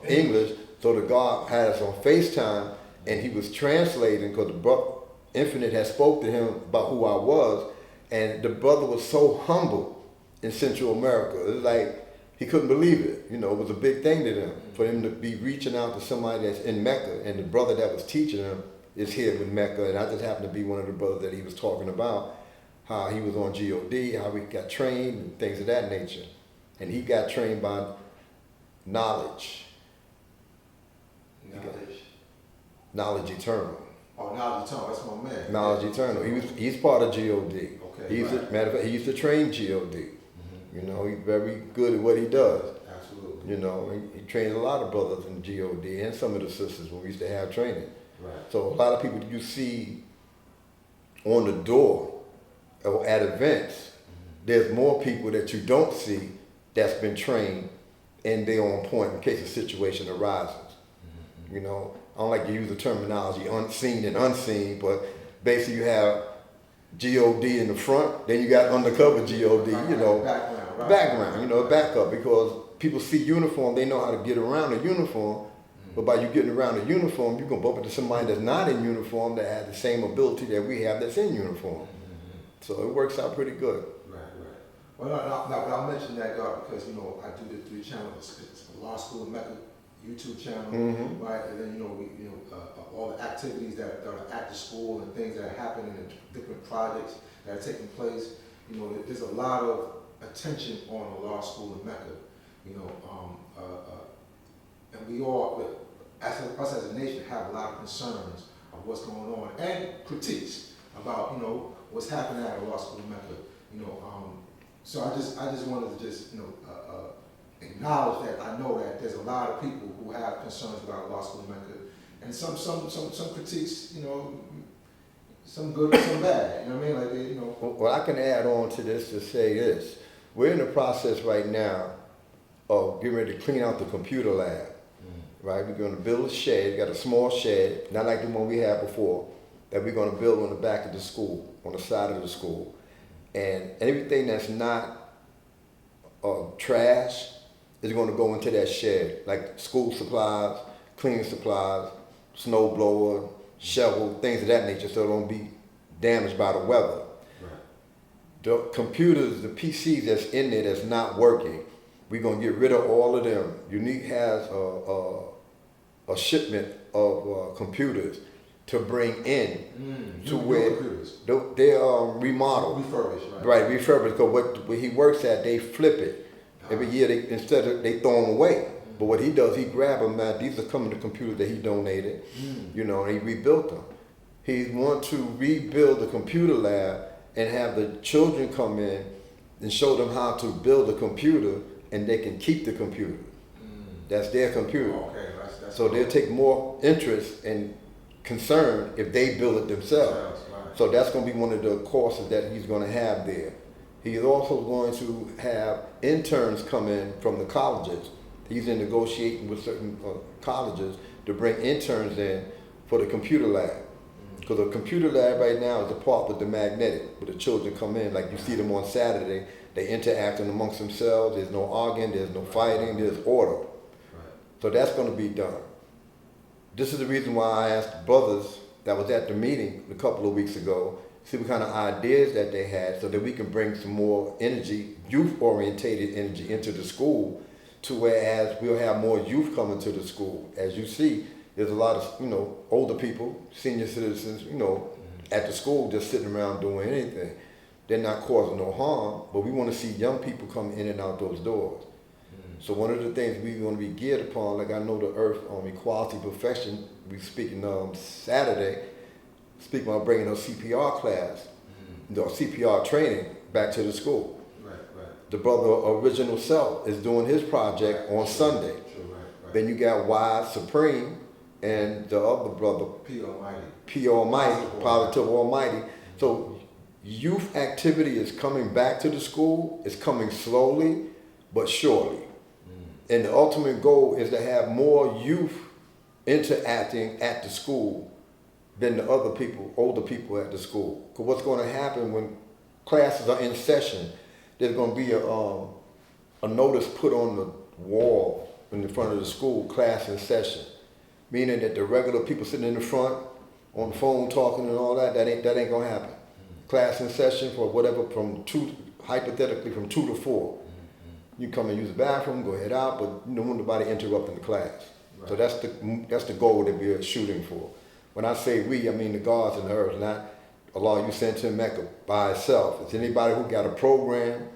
[SPEAKER 2] English, so the guy had us on FaceTime, and he was translating, because the Infinite had spoke to him about who I was, and the brother was so humble in Central America. It was like, he couldn't believe it. You know, it was a big thing to them, for him to be reaching out to somebody that's in Mecca, and the brother that was teaching him is here with Mecca, and I just happened to be one of the brothers that he was talking about, how he was on GOD, how he got trained, and things of that nature. And he got trained by knowledge. Knowledge Eternal.
[SPEAKER 1] Oh, Knowledge Eternal, that's my man.
[SPEAKER 2] Knowledge Eternal. He's part of GOD.
[SPEAKER 1] Okay.
[SPEAKER 2] Matter of fact, he used to train GOD. You know, he's very good at what he does.
[SPEAKER 1] Absolutely.
[SPEAKER 2] You know, he trained a lot of brothers in GOD and some of the sisters when we used to have training.
[SPEAKER 1] Right.
[SPEAKER 2] So a lot of people you see on the door or at events, there's more people that you don't see that's been trained and they're on point in case a situation arises. You know, I don't like to use the terminology unseen and unseen, but basically you have GOD in the front, then you got undercover GOD, you know, background, you know, backup, because people see uniform, they know how to get around a uniform, but by you getting around a uniform, you're gonna bump into somebody that's not in uniform that has the same ability that we have that's in uniform. So it works out pretty good.
[SPEAKER 1] Right. Well, no, I mentioned that, God, because, you know, I do the 3 channels. It's a Law School in Mecca YouTube channel, right? And then, you know, all the activities that are at the school and things that are happening and different projects that are taking place. You know, there's a lot of attention on the Law School in Mecca. You know, and we all, us as a nation, have a lot of concerns of what's going on and critiques about, you know, what's happening at the Law School in Mecca. You know, so I just wanted to just, you know, acknowledge that I know that there's a lot of people who have concerns about Law School in Mecca, and some critiques, you know, some good and some bad. You know what I mean? Like, you know.
[SPEAKER 2] Well, I can add on to this to say this: we're in the process right now of getting ready to clean out the computer lab. Right? We're going to build a shed. We got a small shed, not like the one we had before, that we're going to build on the back of the school, on the side of the school, and everything that's not trash is going to go into that shed, like school supplies, cleaning supplies, snow blower, shovel, things of that nature, so it don't be damaged by the weather.
[SPEAKER 1] Right.
[SPEAKER 2] The computers, the PCs that's in there that's not working, we're going to get rid of all of them. Unique has a shipment of computers to bring in to where they are remodeled.
[SPEAKER 1] Refurbished, right?
[SPEAKER 2] Right, refurbished, because where he works at, they flip it. Every year, instead of they throw them away. But what he does, he grab them, man, these are coming to computers that he donated, you know, and he rebuilt them. He wants to rebuild the computer lab and have the children come in and show them how to build a computer, and they can keep the computer. That's their computer.
[SPEAKER 1] Okay, that's
[SPEAKER 2] so they'll take more interest and concern if they build it themselves.
[SPEAKER 1] Right.
[SPEAKER 2] So that's going to be one of the courses that he's going to have there. He is also going to have interns come in from the colleges. He's in negotiating with certain colleges to bring interns in for the computer lab. Because the computer lab right now is a part with the magnetic, where the children come in, like you see them on Saturday, they interacting amongst themselves, there's no arguing, there's no fighting, there's order. Right. So that's going to be done. This is the reason why I asked the brothers that was at the meeting a couple of weeks ago, see what kind of ideas that they had so that we can bring some more energy, youth-orientated energy into the school, to whereas we'll have more youth coming to the school. As you see, there's a lot of, you know, older people, senior citizens, you know, at the school just sitting around doing anything. They're not causing no harm, but we want to see young people come in and out those doors. So one of the things we want to be geared upon, like I know the Earth Equality Profession, we speaking Saturday, speaking about bringing a CPR class, the CPR training back to the school.
[SPEAKER 1] Right.
[SPEAKER 2] The brother Original Self is doing his project on Sunday.
[SPEAKER 1] Right.
[SPEAKER 2] Then you got Wise Supreme and the other brother, P Almighty, Positive Almighty. So youth activity is coming back to the school. It's coming slowly but surely. And the ultimate goal is to have more youth interacting at the school than the other people, older people at the school. Because what's going to happen when classes are in session, there's going to be a notice put on the wall in the front of the school, class in session, meaning that the regular people sitting in the front on the phone talking and all that ain't going to happen. Class in session for whatever hypothetically from 2 to 4. You come and use the bathroom, go head out, but nobody interrupting the class. Right. So that's the goal that we're shooting for. When I say we, I mean the gods and the earth, not Allah you sent to Mecca by itself. It's anybody who got a program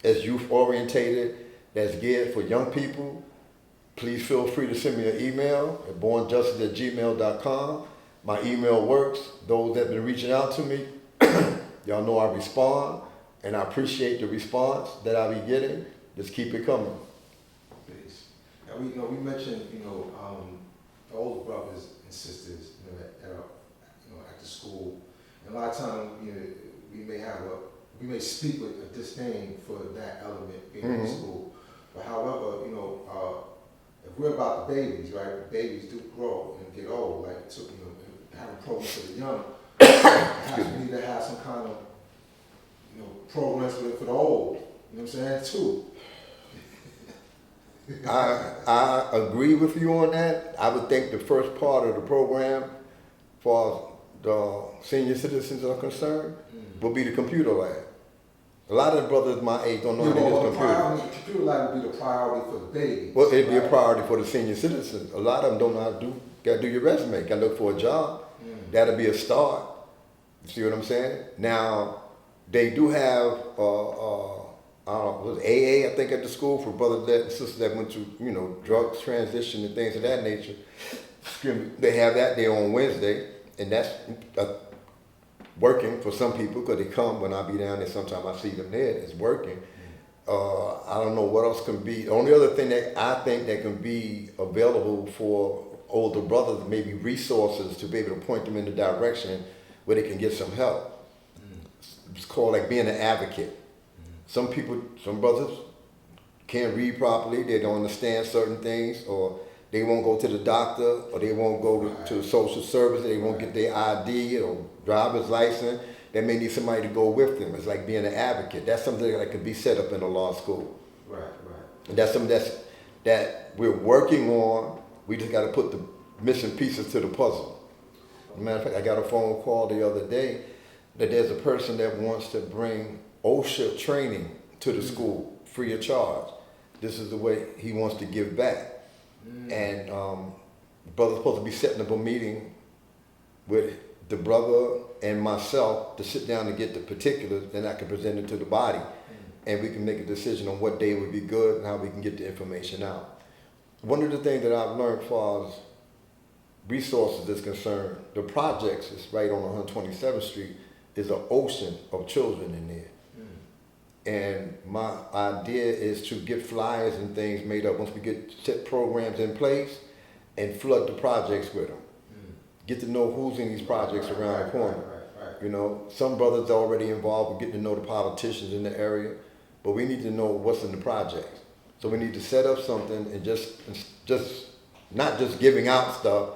[SPEAKER 2] that's youth orientated, that's geared for young people. Please feel free to send me an email at bornjustice@gmail.com. My email works. Those that have been reaching out to me, y'all know I respond, and I appreciate the response that I be getting. Just keep it coming.
[SPEAKER 1] Peace. Now we mentioned the older brothers and sisters at the school, and a lot of times we may speak with a disdain for that element being in school. But however, if we're about the babies, right? The babies do grow and get old. Like having programs for the young, we need to have some kind of programs for the old. You know what I'm saying? Too.
[SPEAKER 2] I agree with you on that. I would think the first part of the program, for the senior citizens are concerned, will be the computer lab. A lot of the brothers my age don't know how to use computers.
[SPEAKER 1] The computer lab would be the priority for the babies.
[SPEAKER 2] Well, it'd be a priority for the senior citizens. A lot of them don't know how to do. Got to do your resume. Got to look for a job. That'll be a start. You see what I'm saying? Now, they do have I don't know, it was AA, I think, at the school for brothers and sisters that went through, drugs transition and things of that nature. They have that day on Wednesday, and that's working for some people because they come when I be down there. Sometimes I see them there. It's working. I don't know what else can be. The only other thing that I think that can be available for older brothers, maybe resources to be able to point them in the direction where they can get some help. It's called like being an advocate. Some brothers can't read properly, they don't understand certain things, or they won't go to the doctor, or they won't go to social services, they won't get their ID or driver's license. They may need somebody to go with them. It's like being an advocate. That's something that can be set up in a law school.
[SPEAKER 1] Right.
[SPEAKER 2] And that's something that we're working on. We just got to put the missing pieces to the puzzle. As a matter of fact, I got a phone call the other day that there's a person that wants to bring OSHA training to the school free of charge. This is the way he wants to give back. And the brother's supposed to be setting up a meeting with the brother and myself to sit down and get the particulars, then I can present it to the body. And we can make a decision on what day would be good and how we can get the information out. One of the things that I've learned as far as resources is concerned, the projects is right on 127th Street, is an ocean of children in there. And my idea is to get flyers and things made up once we get set programs in place and flood the projects with them. Get to know who's in these projects around the corner. Right. Some brothers are already involved with getting to know the politicians in the area, but we need to know what's in the projects. So we need to set up something and just not just giving out stuff.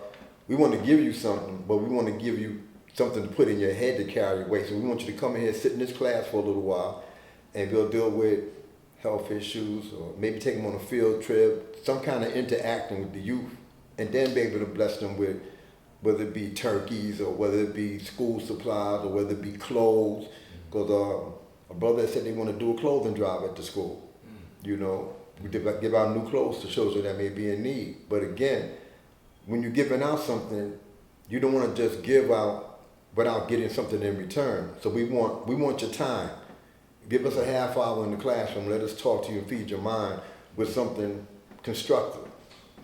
[SPEAKER 2] We want to give you something, but we want to give you something to put in your head to carry your weight. So we want you to come in here, sit in this class for a little while, and we'll deal with health issues, or maybe take them on a field trip, some kind of interacting with the youth, and then be able to bless them with whether it be turkeys or whether it be school supplies or whether it be clothes. Because a brother said they want to do a clothing drive at the school. We give out new clothes to children that may be in need. But again, when you're giving out something, you don't want to just give out without getting something in return. So we want your time. Give us a half hour in the classroom. Let us talk to you and feed your mind with something constructive.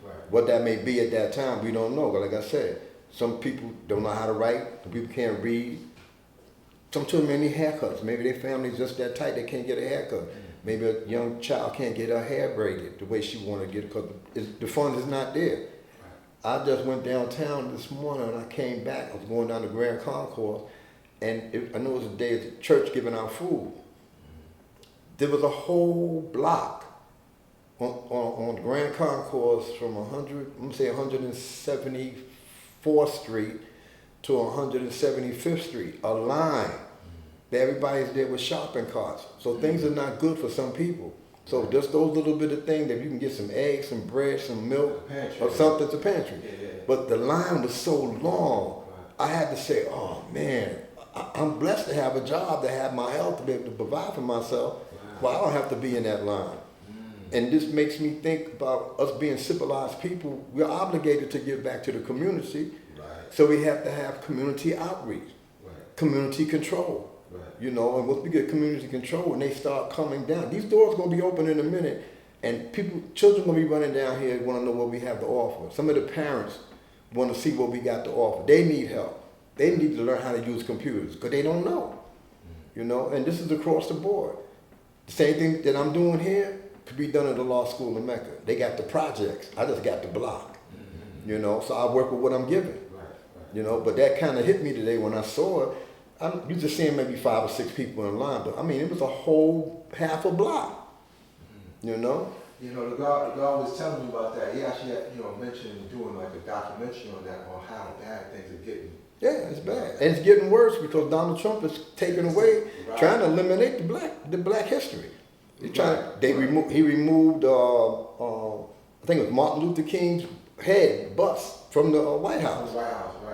[SPEAKER 2] Right. What that may be at that time, we don't know. But like I said, some people don't know how to write. Some people can't read. Some children may need haircuts. Maybe their family's just that tight they can't get a haircut. Maybe a young child can't get her hair braided the way she want to get it because the fund is not there. I just went downtown this morning and I came back. I was going down to Grand Concourse, and I know it was a day of the church giving out food. There was a whole block on Grand Concourse from 174th Street to 175th Street, a line. Everybody's there with shopping carts. So things are not good for some people. So just those little bit of things that you can get some eggs, some bread, some milk, or something to pantry. But the line was so long, I had to say, oh man, I'm blessed to have a job, to have my health, to be able to provide for myself. Well, I don't have to be in that line. And this makes me think about us being civilized people. We're obligated to give back to the community. So we have to have community outreach, community control. You know, and once we get community control and they start coming down, these doors are going to be open in a minute, and children going to be running down here and want to know what we have to offer. Some of the parents want to see what we got to offer. They need help. They need to learn how to use computers because they don't know. You know, and this is across the board. The same thing that I'm doing here could be done at the law school in Mecca. They got the projects. I just got the block. You know, so I work with what I'm given. You know, but that kind of hit me today when I saw it. I'm used to seeing maybe 5 or 6 people in line, but I mean, it was a whole half a block, you know?
[SPEAKER 1] You know, the guy was telling me about that. He actually had, mentioned doing like a documentary on that, on how bad things are getting.
[SPEAKER 2] Yeah, it's bad. And it's getting worse because Donald Trump is taking away, trying to eliminate the black history. He removed, I think it was Martin Luther King's bust from the White House.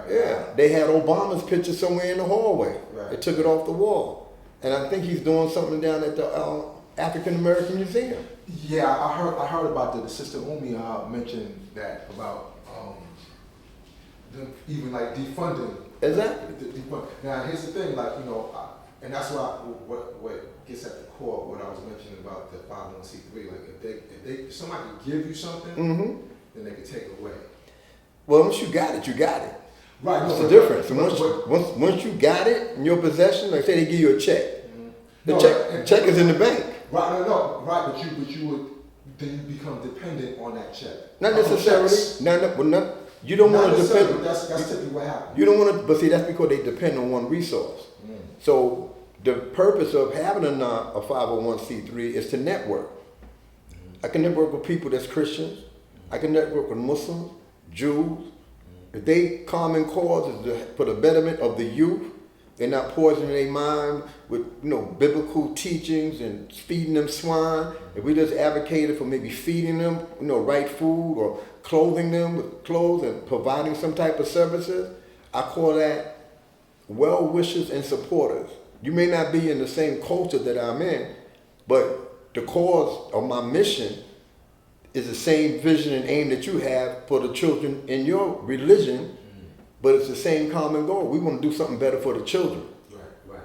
[SPEAKER 2] Yeah, they had Obama's picture somewhere in the hallway. They took it off the wall. And I think he's doing something down at the African American Museum.
[SPEAKER 1] Yeah, I heard about that. The Sister Umi mentioned that about them even like defunding.
[SPEAKER 2] Exactly.
[SPEAKER 1] Now here's the thing, like and that's what gets at the core of what I was mentioning about the 501c3. Like if somebody could give you something, then they could take it away.
[SPEAKER 2] Well, once you got it, you got it.
[SPEAKER 1] Right.
[SPEAKER 2] What's the difference? Once you got it in your possession, like say they give you a check. The check is in the bank.
[SPEAKER 1] Right, right, but you would then you become dependent on that check.
[SPEAKER 2] Not necessarily. You don't want to depend.
[SPEAKER 1] That's typically what happens.
[SPEAKER 2] You don't want to, but see, that's because they depend on one resource. So the purpose of having a 501c3 is to network. I can network with people that's Christians. I can network with Muslims, Jews. If they common cause is for the betterment of the youth, they're not poisoning their mind with biblical teachings and feeding them swine. If we just advocated for maybe feeding them right food or clothing them with clothes and providing some type of services, I call that well wishers and supporters. You may not be in the same culture that I'm in, but the cause of my mission is the same vision and aim that you have for the children in your religion, but it's the same common goal. We want to do something better for the children. Right.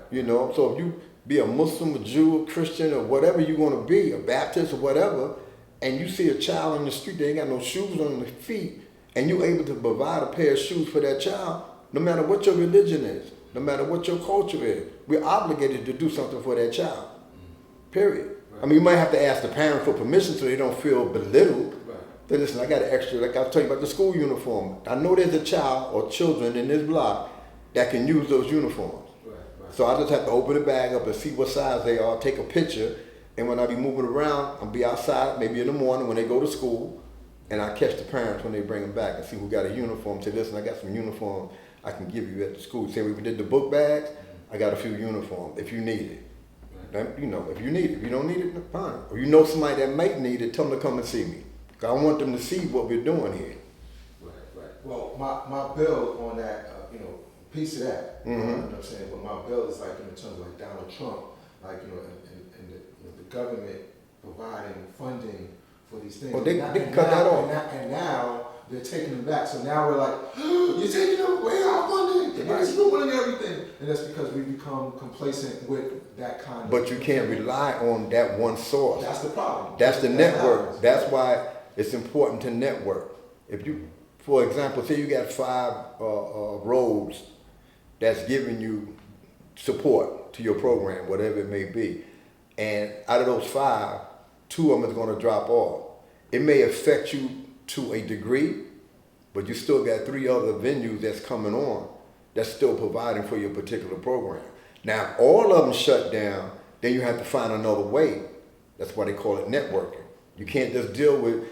[SPEAKER 2] So if you be a Muslim, a Jew, a Christian, or whatever you want to be, a Baptist or whatever, and you see a child on the street, they ain't got no shoes on their feet, and you're able to provide a pair of shoes for that child, no matter what your religion is, no matter what your culture is, we're obligated to do something for that child. Period. I mean, you might have to ask the parent for permission so they don't feel belittled. But listen, I got an extra, like I was telling you about the school uniform. I know there's a child or children in this block that can use those uniforms. So I just have to open the bag up and see what size they are, take a picture, and when I be moving around, I'll be outside maybe in the morning when they go to school, and I catch the parents when they bring them back and see who got a uniform. Say, listen, I got some uniforms I can give you at the school. Say we did the book bags, I got a few uniforms if you need it. If you need it. If you don't need it, fine. Or somebody that might need it, tell them to come and see me. I want them to see what we're doing here.
[SPEAKER 1] Right. Well, my bill on that, piece of that, you know what I'm saying? But my bill is like in terms of like Donald Trump, like, and the government providing funding for these things.
[SPEAKER 2] Well, they cut that off.
[SPEAKER 1] And now they're taking them back. So now we're like, you're taking away our funding. It's ruining everything. And that's because we become complacent with that kind of.
[SPEAKER 2] But you can't rely on that one source.
[SPEAKER 1] That's the problem.
[SPEAKER 2] That's the network. That's why it's important to network. If you, for example, say you got 5 roads that's giving you support to your program, whatever it may be, and out of those 5, 2 of them is going to drop off. It may affect you to a degree, but you still got 3 other venues that's coming on that's still providing for your particular program. Now, if all of them shut down, then you have to find another way. That's why they call it networking. You can't just deal with.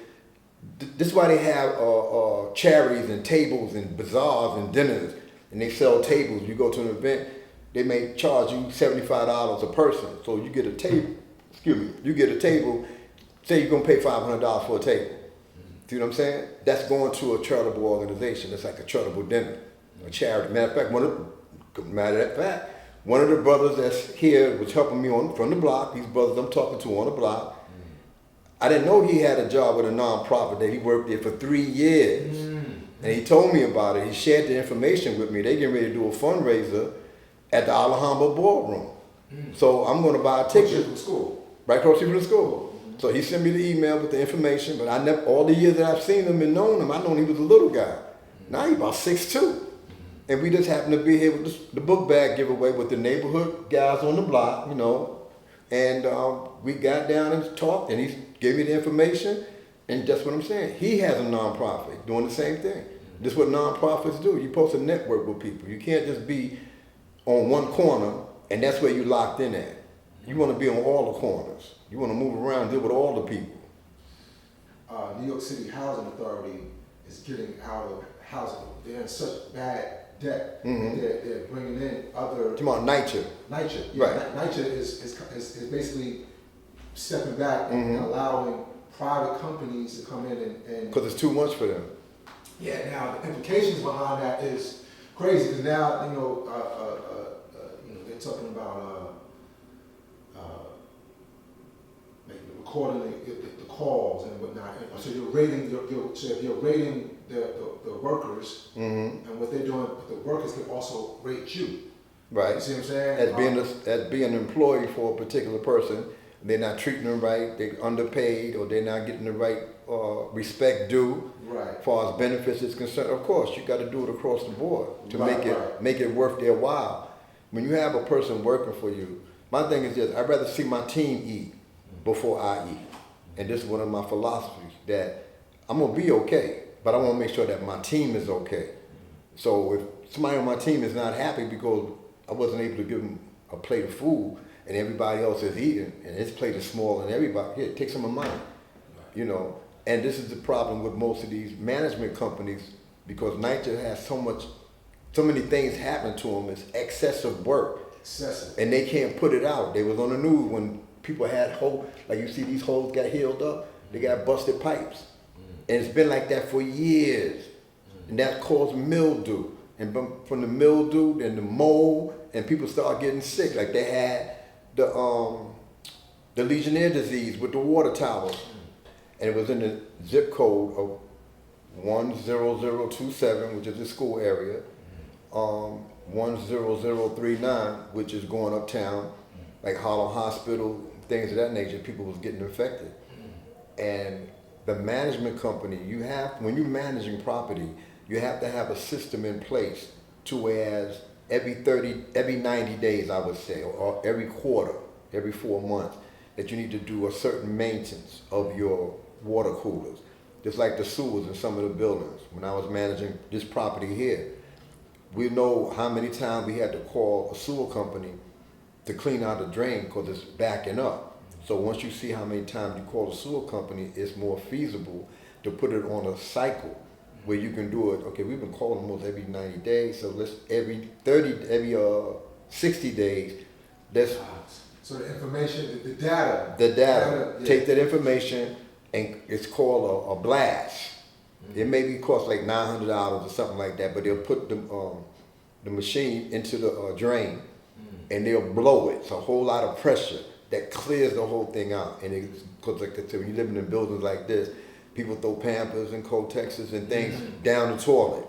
[SPEAKER 2] This is why they have charities and tables and bazaars and dinners. and they sell tables. You go to an event, they may charge you $75 a person. So you get a table, you get a table, say you're gonna pay $500 for a table. See what I'm saying? That's going to a charitable organization. It's like a charitable dinner, a charity. Matter of fact, one of the brothers that's here was helping me from the block. These brothers I'm talking to on the block. I didn't know he had a job with a nonprofit that he worked there for 3 years. And he told me about it. He shared the information with me. They getting ready to do a fundraiser at the Alhambra Ballroom. So I'm going to buy a ticket.
[SPEAKER 1] From school.
[SPEAKER 2] Right across from the school. So he sent me the email with the information, but I never, all the years that I've seen him and known him, I known he was a little guy. Now he's about 6'2". And we just happened to be here with the book bag giveaway with the neighborhood guys on the block, you know. And we got down and talked, and he gave me the information, and that's what I'm saying. He has a nonprofit doing the same thing. This is what nonprofits do. You're supposed to network with people. You can't just be on one corner, and that's where you're locked in at. You want to be on all the corners. You want to move around, deal with all the people.
[SPEAKER 1] New York City Housing Authority is getting out of housing. They're in such bad debt. They're bringing in other.
[SPEAKER 2] Come on, NYCHA.
[SPEAKER 1] NYCHA, yeah.
[SPEAKER 2] Right.
[SPEAKER 1] NYCHA is basically stepping back and allowing private companies to come in and.
[SPEAKER 2] Because it's too much for them.
[SPEAKER 1] Yeah. Now the implications behind that is crazy because now you know they're talking about recording the calls and whatnot. So you're rating so if you're rating the workers and what they're doing, but the workers can also rate you.
[SPEAKER 2] Right.
[SPEAKER 1] You see what I'm saying?
[SPEAKER 2] As being an employee for a particular person, they're not treating them right, they're underpaid, or they're not getting the right respect due.
[SPEAKER 1] Right.
[SPEAKER 2] As far as benefits is concerned, of course, you got to do it across the board to make it worth their while. When you have a person working for you, my thing is this: I'd rather see my team eat before I eat, and this is one of my philosophies that I'm gonna be okay, but I want to make sure that my team is okay. So if somebody on my team is not happy because I wasn't able to give them a plate of food and everybody else is eating and his plate is smaller than everybody, here, take some of mine, you know. And this is the problem with most of these management companies because NYCHA has so many things happen to them. It's excessive work.
[SPEAKER 1] Excessive.
[SPEAKER 2] And they can't put it out. They was on the news when people had holes, like you see these holes got healed up, they got busted pipes. And it's been like that for years. And that caused mildew. And from the mildew and the mold, and people start getting sick. Like they had the Legionnaire disease with the water towers. And it was in the zip code of 10027, which is the school area, 10039, which is going uptown, like Harlem Hospital, things of that nature. People was getting infected. And the management company, when you're managing property, you have to have a system in place to whereas every 90 days, I would say, or every quarter, every 4 months, that you need to do a certain maintenance of your water coolers. Just like the sewers in some of the buildings. When I was managing this property here, we know how many times we had to call a sewer company to clean out the drain because it's backing up. So once you see how many times you call a sewer company, it's more feasible to put it on a cycle where you can do it. Okay, we've been calling almost every 90 days, so let's every 60 days, let's.
[SPEAKER 1] So the information, the data.
[SPEAKER 2] Yeah. Take that information, and it's called a blast. It maybe cost like $900 or something like that, but they'll put the machine into the drain, and they'll blow it. It's a whole lot of pressure that clears the whole thing out. And because like I said, when you're living in buildings like this, people throw Pampers and Kotexes and things down the toilet.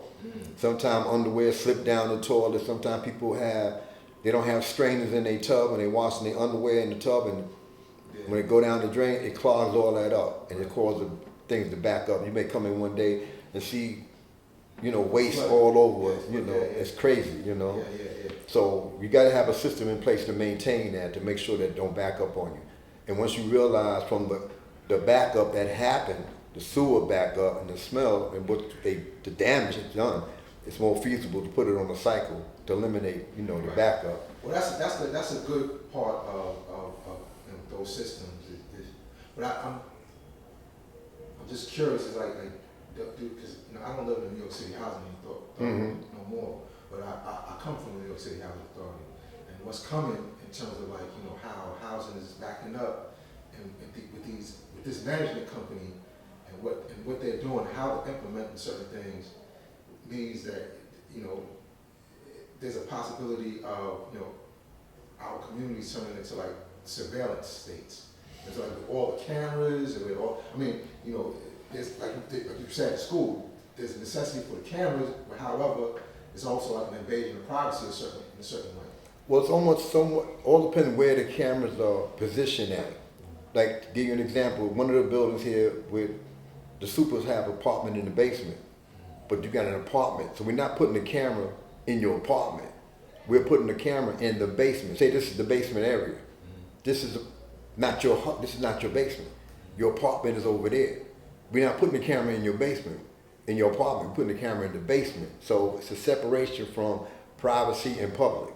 [SPEAKER 2] Sometimes underwear slip down the toilet. Sometimes people they don't have strainers in their tub and they washing their underwear in the tub, and when it go down the drain, it clogs all that up and it causes things to back up. You may come in one day and see, waste all over, it's crazy, So you gotta have a system in place to maintain that, to make sure that it don't back up on you. And once you realize from the backup that happened, the sewer backup and the smell and what the damage is done, it's more feasible to put it on a cycle to eliminate, the backup.
[SPEAKER 1] Well, that's a good part of those systems. But I'm just curious, it's like because I don't live in New York City housing no more. but I come from the New York City Housing Authority, and what's coming in terms of like, you know, how housing is backing up, and with this management company, and what they're doing, how they're implementing certain things, means that, you know, there's a possibility of, you know, our communities turning into like surveillance states. It's like with all the cameras and with all, I mean, you know, there's like you said, at school, there's a necessity for the cameras, but however, it's also like an invasion of privacy in a certain way.
[SPEAKER 2] Well, it's almost somewhat, all depends where the cameras are positioned at. Like, to give you an example, one of the buildings here with the supers have an apartment in the basement, but you got an apartment. So we're not putting the camera in your apartment. We're putting the camera in the basement. Say this is the basement area. This is not your basement. Your apartment is over there. We're not putting the camera in your basement, in your apartment. We're putting the camera in the basement. So it's a separation from privacy and public.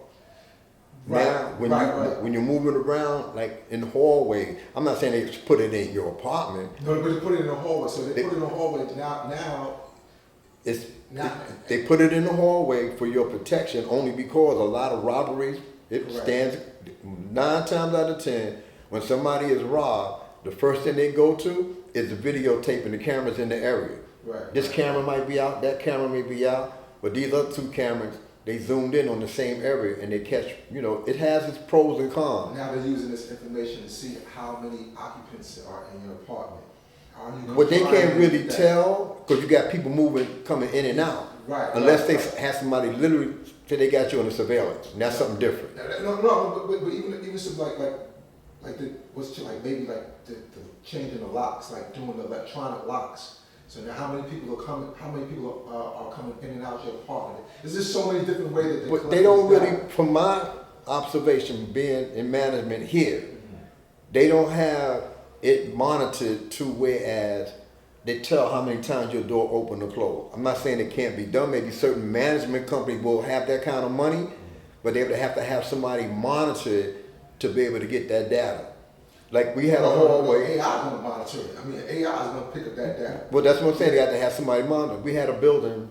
[SPEAKER 1] Right,
[SPEAKER 2] Now, when you're moving around, like in the hallway, I'm not saying they put it in your apartment.
[SPEAKER 1] No, but they put it in the hallway. So they put it in the hallway
[SPEAKER 2] They put it in the hallway for your protection only because a lot of robberies, it stands 9 times out of 10, when somebody is robbed, the first thing they go to is the videotaping, the cameras in the area.
[SPEAKER 1] Right.
[SPEAKER 2] This camera might be out, that camera may be out, but these other 2 cameras, they zoomed in on the same area and they catch, you know, it has its pros and cons.
[SPEAKER 1] Now they're using this information to see how many occupants are in your apartment.
[SPEAKER 2] What they can't really tell, because you got people coming in and out.
[SPEAKER 1] Right.
[SPEAKER 2] Unless they have somebody literally say they got you on the surveillance, and that's something different.
[SPEAKER 1] No, but even something like the changing the locks, like doing the electronic locks. So now, how many people are coming in and out your apartment? There's just so many different ways that
[SPEAKER 2] But they don't really, from my observation, being in management here, they don't have it monitored to whereas they tell how many times your door open or close. I'm not saying it can't be done. Maybe certain management companies will have that kind of money, but they would have to have somebody monitor it to be able to get that data. Like we had a hallway.
[SPEAKER 1] AI is going to monitor it. I mean, AI is going to pick up that data.
[SPEAKER 2] Well, that's what I'm saying. They got to have somebody monitor. We had a building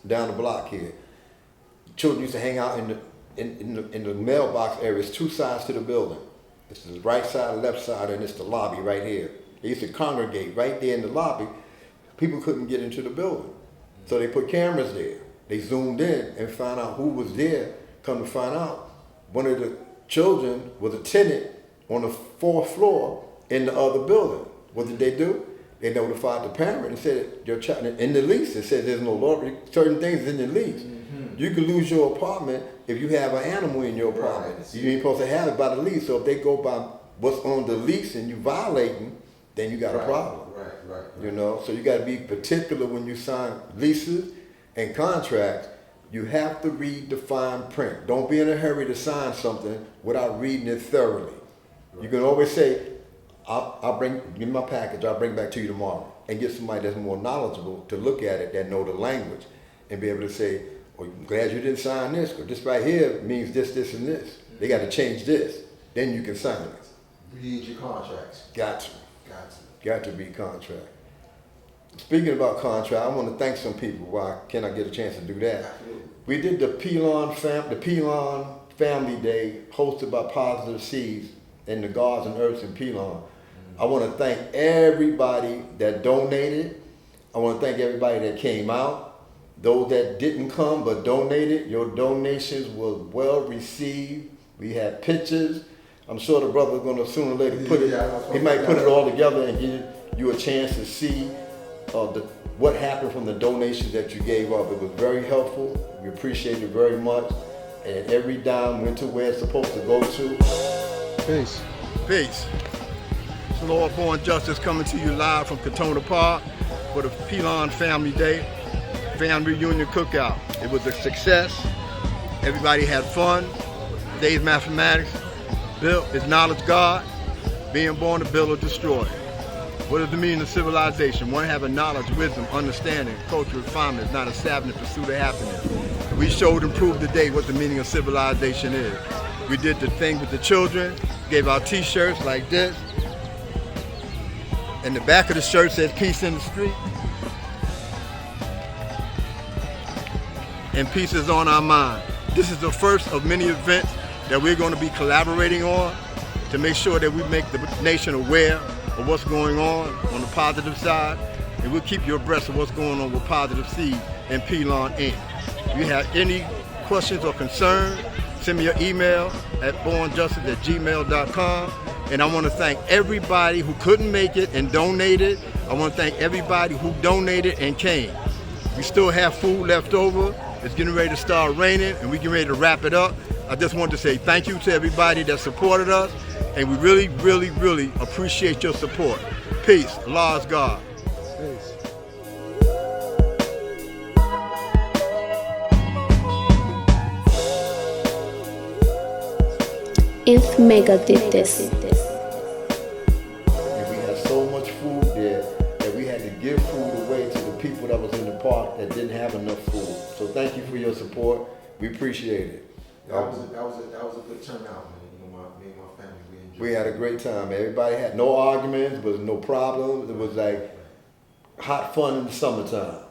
[SPEAKER 2] down the block here. Children used to hang out in the mailbox areas, 2 sides to the building. It's the right side, left side, and it's the lobby right here. They used to congregate right there in the lobby. People couldn't get into the building. So they put cameras there. They zoomed in and found out who was there. Come to find out, one of the children was a tenant on the 4th floor in the other building. What did they do? They notified the parent and said, your child, in the lease, it says there's no law, certain things in the lease. You can lose your apartment if you have an animal in your apartment.
[SPEAKER 1] Right.
[SPEAKER 2] You ain't supposed to have it by the lease. So if they go by what's on the lease and you violating, then you got a problem.
[SPEAKER 1] Right.
[SPEAKER 2] You know, so you got to be particular when you sign leases and contracts. You have to read the fine print. Don't be in a hurry to sign something without reading it thoroughly. Right. You can always say, give me my package, I'll bring it back to you tomorrow. And get somebody that's more knowledgeable to look at it, that know the language, and be able to say, well, I'm glad you didn't sign this, because this right here means this, this, and this. They got to change this. Then you can sign it.
[SPEAKER 1] Read your contracts.
[SPEAKER 2] Got to be contract. Speaking about contract, I want to thank some people. Why can't I get a chance to do that?
[SPEAKER 1] Absolutely.
[SPEAKER 2] We did the Pelon Family Day hosted by Positive Seeds in the Gods and Earths in Pelon. I want to thank everybody that donated. I want to thank everybody that came out. Those that didn't come but donated, your donations were well received. We had pictures. I'm sure the brother's going to sooner or later put it. He might put it all together and give you a chance to see what happened from the donations that you gave up. It was very helpful. We appreciate it very much. And every dime went to where it's supposed to go to.
[SPEAKER 3] Peace.
[SPEAKER 2] Peace. It's Lord Born Justice coming to you live from Katona Park for the Pelon Family Day Family Reunion Cookout. It was a success. Everybody had fun. Today's mathematics. Build is knowledge God. Being born to build or destroy. What is the meaning of civilization? One having knowledge, wisdom, understanding, cultural refinement is not a savage pursuit of happiness. We showed and proved today what the meaning of civilization is. We did the thing with the children, gave out t-shirts like this. And the back of the shirt says peace in the street. and peace is on our mind. This is the first of many events that we're going to be collaborating on to make sure that we make the nation aware of what's going on the positive side, and we'll keep you abreast of what's going on with Positive Seed and Pelon Inc. If you have any questions or concerns, send me your email at bornjustice@gmail.com. And I want to thank everybody who couldn't make it and donated. I want to thank everybody who donated and came. We still have food left over. It's getting ready to start raining, and we're getting ready to wrap it up. I just want to say thank you to everybody that supported us, and we really, really, really appreciate your support. Peace. Allah is God.
[SPEAKER 1] Peace.
[SPEAKER 3] INFMEGA did this.
[SPEAKER 2] And we had so much food there that we had to give food away to the people that was in the park that didn't have enough food. So thank you for your support. We appreciate it.
[SPEAKER 1] That was a good turnout, man. You know, me and my family, we enjoyed.
[SPEAKER 2] We had a great time. Everybody had no arguments, there was no problems. It was like hot fun in the summertime.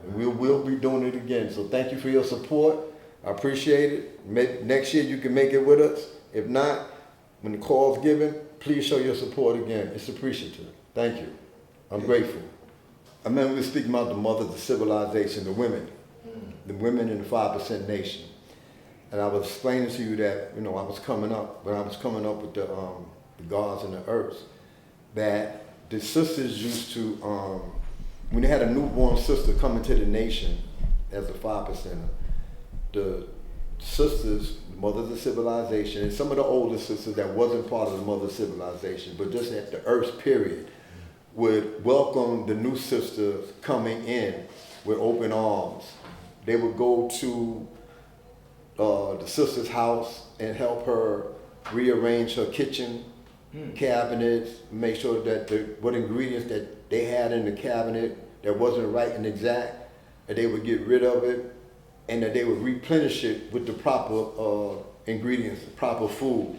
[SPEAKER 2] And we'll be doing it again. So thank you for your support. I appreciate it. Next year you can make it with us. If not, when the call's given, please show your support again. It's appreciative. Thank you. I'm grateful. I remember we were speaking about the mothers of civilization, the women in the 5% nation. And I was explaining to you that, you know, when I was coming up with the gods and the earths, that the sisters used to, when they had a newborn sister come into the nation as a 5%er, the sisters, mothers of civilization, and some of the older sisters that wasn't part of the mother of civilization, but just at the earth period, would welcome the new sisters coming in with open arms. They would go to the sister's house and help her rearrange her kitchen cabinets, make sure that what ingredients that they had in the cabinet that wasn't right and exact, that they would get rid of it, and that they would replenish it with the proper ingredients, the proper food.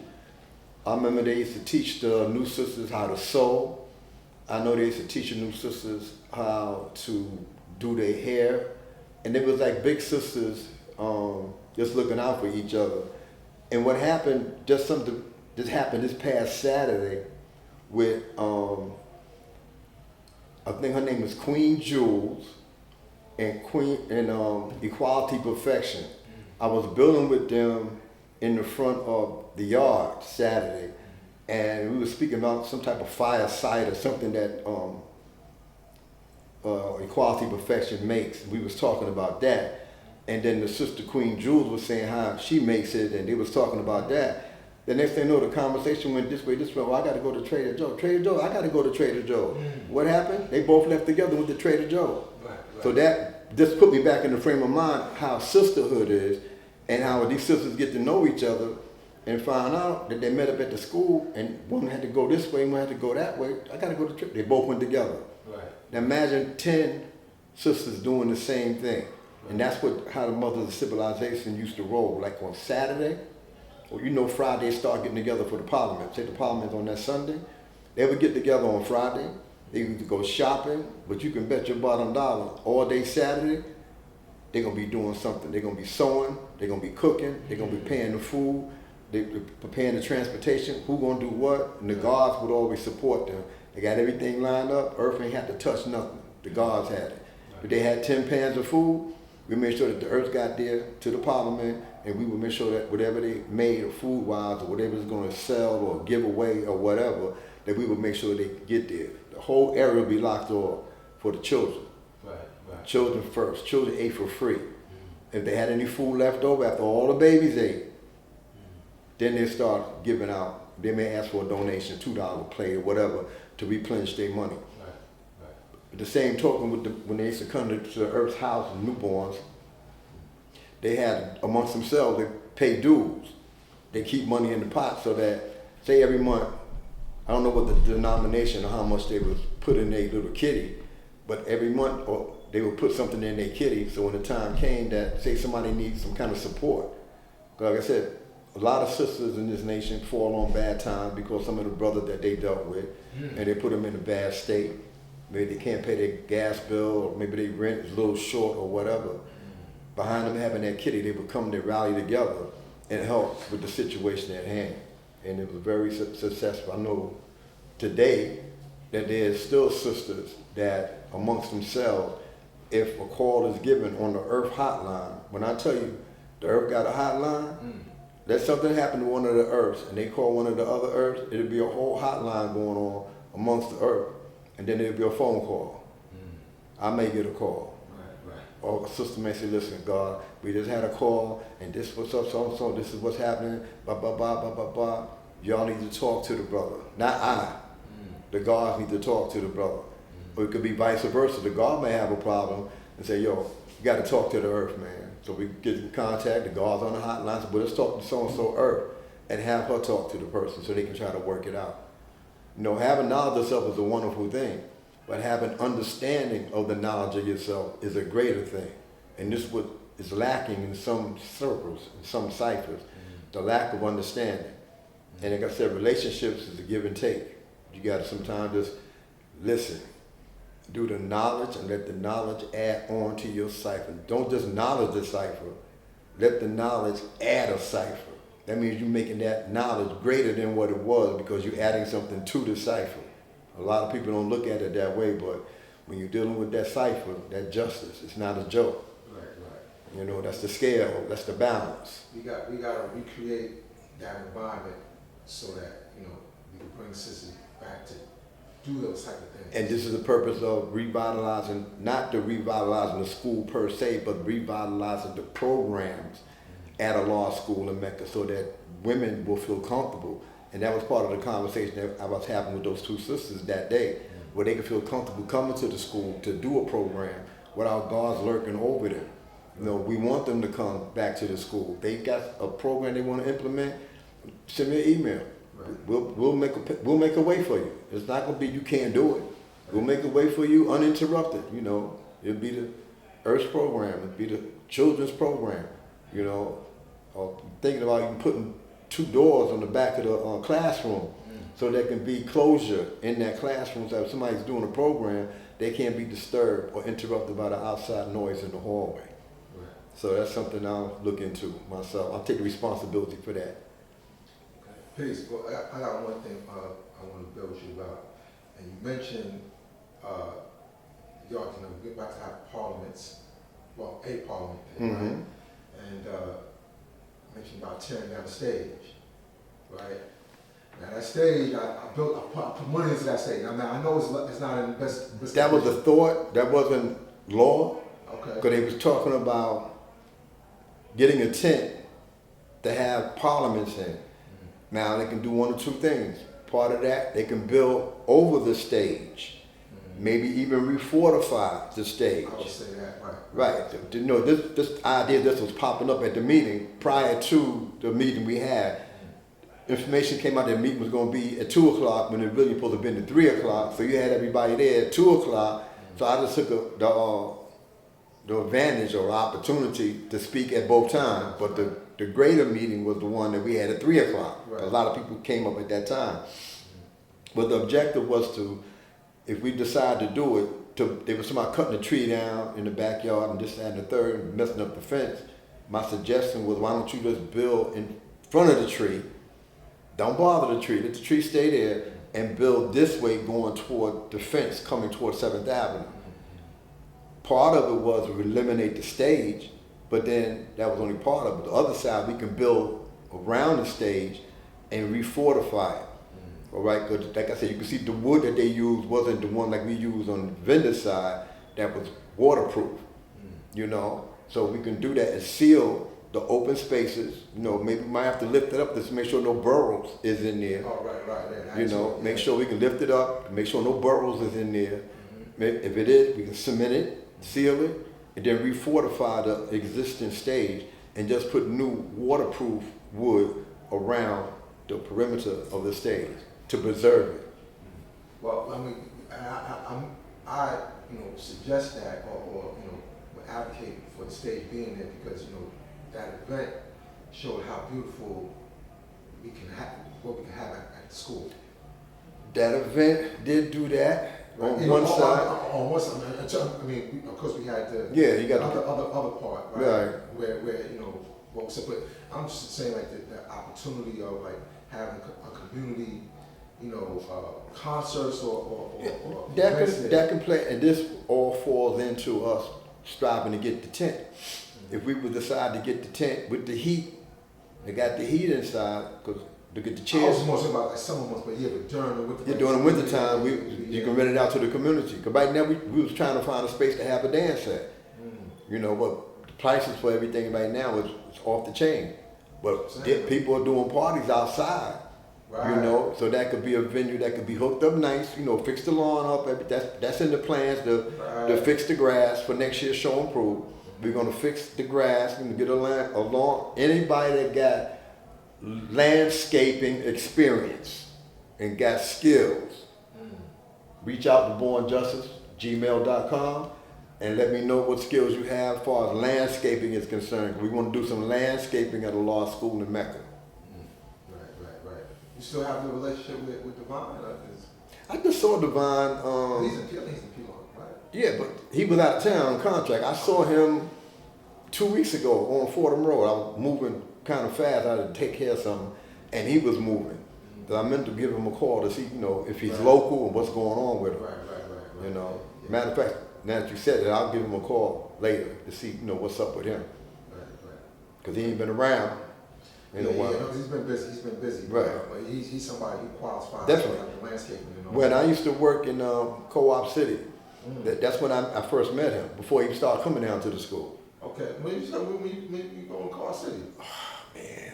[SPEAKER 2] I remember they used to teach the new sisters how to sew. I know they used to teach the new sisters how to do their hair. And it was like big sisters just looking out for each other. And what happened, just happened this past Saturday with, I think her name was Queen Jules and Equality Perfection. I was building with them in the front of the yard Saturday, and we were speaking about some type of fireside or something that Equality Perfection makes. We was talking about that, and then the sister Queen Jules was saying how she makes it, and they was talking about that. The next thing you know, the conversation went this way. Well, I got to go to Trader Joe. Trader Joe, I got to go to Trader Joe. What happened? They both left together with the Trader Joe. Right. So that just put me back in the frame of mind how sisterhood is, and how these sisters get to know each other and find out that they met up at the school, and one had to go this way, one had to go that way. I got to go to Trader. They both went together. Right. Now imagine 10 sisters doing the same thing. Right. And that's how the mothers of civilization used to roll. Like on Saturday, or Friday, they start getting together for the Parliament. Say the Parliament's on that Sunday. They would get together on Friday. They would go shopping, but you can bet your bottom dollar all day Saturday, they're going to be doing something. They're going to be sewing, they're going to be cooking, they're going to be paying the food, they're preparing the transportation, who going to do what, and the guards would always support them. They got everything lined up, Earth ain't had to touch nothing. The guards had it. If they had 10 pans of food, we made sure that the Earth got there to the Parliament, and we would make sure that whatever they made food-wise or whatever was going to sell or give away or whatever, that we would make sure they could get there. The whole area would be locked off for the children. Right. Children first. Children ate for free. If they had any food left over after all the babies ate, then they start giving out. They may ask for a donation, $2 a plate or whatever, to replenish their money. Right. At the same token, when they used to come to the Earth's house, newborns, they had amongst themselves, they pay dues. They keep money in the pot so that, say every month, I don't know what the denomination or how much they would put in their little kitty, but every month or they would put something in their kitty, so when the time came that, say somebody needs some kind of support. Like I said, a lot of sisters in this nation fall on bad times because some of the brothers that they dealt with, and they put them in a bad state. Maybe they can't pay their gas bill, or maybe their rent is a little short or whatever. behind them having that kitty, they would come, they rally together and help with the situation at hand. And it was very successful. I know today that there's still sisters that amongst themselves, if a call is given on the Earth hotline, when I tell you the Earth got a hotline, that something happened to one of the Earths and they call one of the other Earths, it'll be a whole hotline going on amongst the Earth, and then it'll be a phone call. I may get a call.
[SPEAKER 1] Right.
[SPEAKER 2] Or a sister may say, listen, God, we just had a call, and this what's up, so this is what's happening, blah, blah, blah, blah, blah, blah. Y'all need to talk to the brother. Not I. The guards need to talk to the brother. Or it could be vice versa. The guard may have a problem and say, yo, you got to talk to the Earth, man. So we get in contact, the guard's on the hotline, but let's talk to so-and-so Earth and have her talk to the person so they can try to work it out. You know, having knowledge of yourself is a wonderful thing, but having understanding of the knowledge of yourself is a greater thing. And this is what is lacking in some circles, in some ciphers, the lack of understanding. And like I said, relationships is a give and take. You got to sometimes just listen, do the knowledge, and let the knowledge add on to your cipher. Don't just knowledge the cipher, let the knowledge add a cipher. That means you're making that knowledge greater than what it was because you're adding something to the cipher. A lot of people don't look at it that way, but when you're dealing with that cipher, that justice, it's not a joke.
[SPEAKER 1] Right.
[SPEAKER 2] You know, that's the scale, that's the balance.
[SPEAKER 1] We got to recreate that environment so that, you know, we can bring sisters back to do those type of things.
[SPEAKER 2] And this is the purpose of revitalizing, not the revitalizing the school per se, but revitalizing the programs at a law school in Mecca so that women will feel comfortable. And that was part of the conversation that I was having with those two sisters that day, where they could feel comfortable coming to the school to do a program without guards lurking over them. You know, we want them to come back to the school. They got a program they want to implement, send me an email.
[SPEAKER 1] Right.
[SPEAKER 2] We'll make a way for you. It's not gonna be you can't do it. We'll make a way for you uninterrupted. You know, it'll be the Earth program, it'll be the children's program. You know, thinking about even putting 2 doors on the back of the classroom so there can be closure in that classroom. So if somebody's doing a program, they can't be disturbed or interrupted by the outside noise in the hallway.
[SPEAKER 1] Right.
[SPEAKER 2] So that's something I'll look into myself. I'll take the responsibility for that.
[SPEAKER 1] Peace. Well, I got one thing I want to build you about. And you mentioned y'all can get back to have parliaments, well, a parliament thing, right? And mentioned about tearing down the stage, right? Now that stage, I put money into that stage. I mean, I know it's not in the best
[SPEAKER 2] That was the thought. That wasn't law.
[SPEAKER 1] Okay.
[SPEAKER 2] Because they was talking about getting a tent to have parliaments in. Now they can do one or two things. Part of that, they can build over the stage, maybe even refortify the stage.
[SPEAKER 1] I would say that, right.
[SPEAKER 2] Right. You know, this idea, this was popping up at the meeting prior to the meeting we had. Information came out that the meeting was going to be at 2 o'clock when it really supposed to have been at 3 o'clock. So you had everybody there at 2 o'clock. So I just took the advantage or opportunity to speak at both times. But the greater meeting was the one that we had at 3 o'clock.
[SPEAKER 1] Right.
[SPEAKER 2] A lot of people came up at that time. But the objective was to, if we decide to do it, there was somebody cutting a tree down in the backyard and this, that, and the third, and messing up the fence. My suggestion was, why don't you just build in front of the tree? Don't bother the tree, let the tree stay there, and build this way going toward the fence coming toward 7th Avenue. Part of it was to eliminate the stage, but then that was only part of it. The other side, we can build around the stage and refortify it. All right, because like I said, you can see the wood that they used wasn't the one like we used on the vendor side that was waterproof, you know? So we can do that and seal the open spaces. You know, maybe we might have to lift it up just to make sure no burrows is in there.
[SPEAKER 1] Oh, right.
[SPEAKER 2] You know, make sure we can lift it up, make sure no burrows is in there. If it is, we can cement it, seal it, and then refortify the existing stage and just put new waterproof wood around the perimeter of the stage to preserve it.
[SPEAKER 1] Well, I mean, I suggest that or would advocate for the stage being there because, that event showed how beautiful we can have, what we can have at the school.
[SPEAKER 2] That event did do that, on one side.
[SPEAKER 1] On one side, I mean, of course we had the
[SPEAKER 2] You got
[SPEAKER 1] the other part, right?
[SPEAKER 2] Right.
[SPEAKER 1] Where what was it? But I'm just saying like the opportunity of like having a community, concerts or
[SPEAKER 2] that can play, and this all falls into us striving to get the tent. If we would decide to get the tent with the heat, they got the heat inside, because look at the
[SPEAKER 1] I
[SPEAKER 2] chairs.
[SPEAKER 1] was more about like summer months, but but during the winter.
[SPEAKER 2] Yeah, during the winter time, you can rent it out to the community. Because right now we was trying to find a space to have a dance at. But the prices for everything right now is off the chain. But people are doing parties outside.
[SPEAKER 1] Right.
[SPEAKER 2] So that could be a venue that could be hooked up nice, fix the lawn up, that's in the plans to fix the grass for next year's show and prove. We're gonna fix the grass, we're gonna get a lawn, anybody that got landscaping experience and got skills, reach out to bornjustice@gmail.com and let me know what skills you have as far as landscaping is concerned. We want to do some landscaping at a law school in Mecca.
[SPEAKER 1] Right. You still have the relationship with Devon?
[SPEAKER 2] I just saw Devon.
[SPEAKER 1] He's in Pilon, right?
[SPEAKER 2] Yeah, but he was out of town on contract. I saw him 2 weeks ago on Fordham Road. I was moving kind of fast. I had to take care of something, and he was moving. So I meant to give him a call to see, if he's local and what's going on with him.
[SPEAKER 1] Right. Yeah.
[SPEAKER 2] Matter of fact, now that you said it, I'll give him a call later to see, what's up with him.
[SPEAKER 1] Right.
[SPEAKER 2] Because he ain't been around in a while.
[SPEAKER 1] Yeah, he's been busy.
[SPEAKER 2] Right.
[SPEAKER 1] But he's somebody who qualifies
[SPEAKER 2] Definitely.
[SPEAKER 1] for landscaping.
[SPEAKER 2] When I used to work in Co-op City, that's when I first met him, before he started coming down to the school.
[SPEAKER 1] Okay. When you go to Car City?
[SPEAKER 2] Oh, man.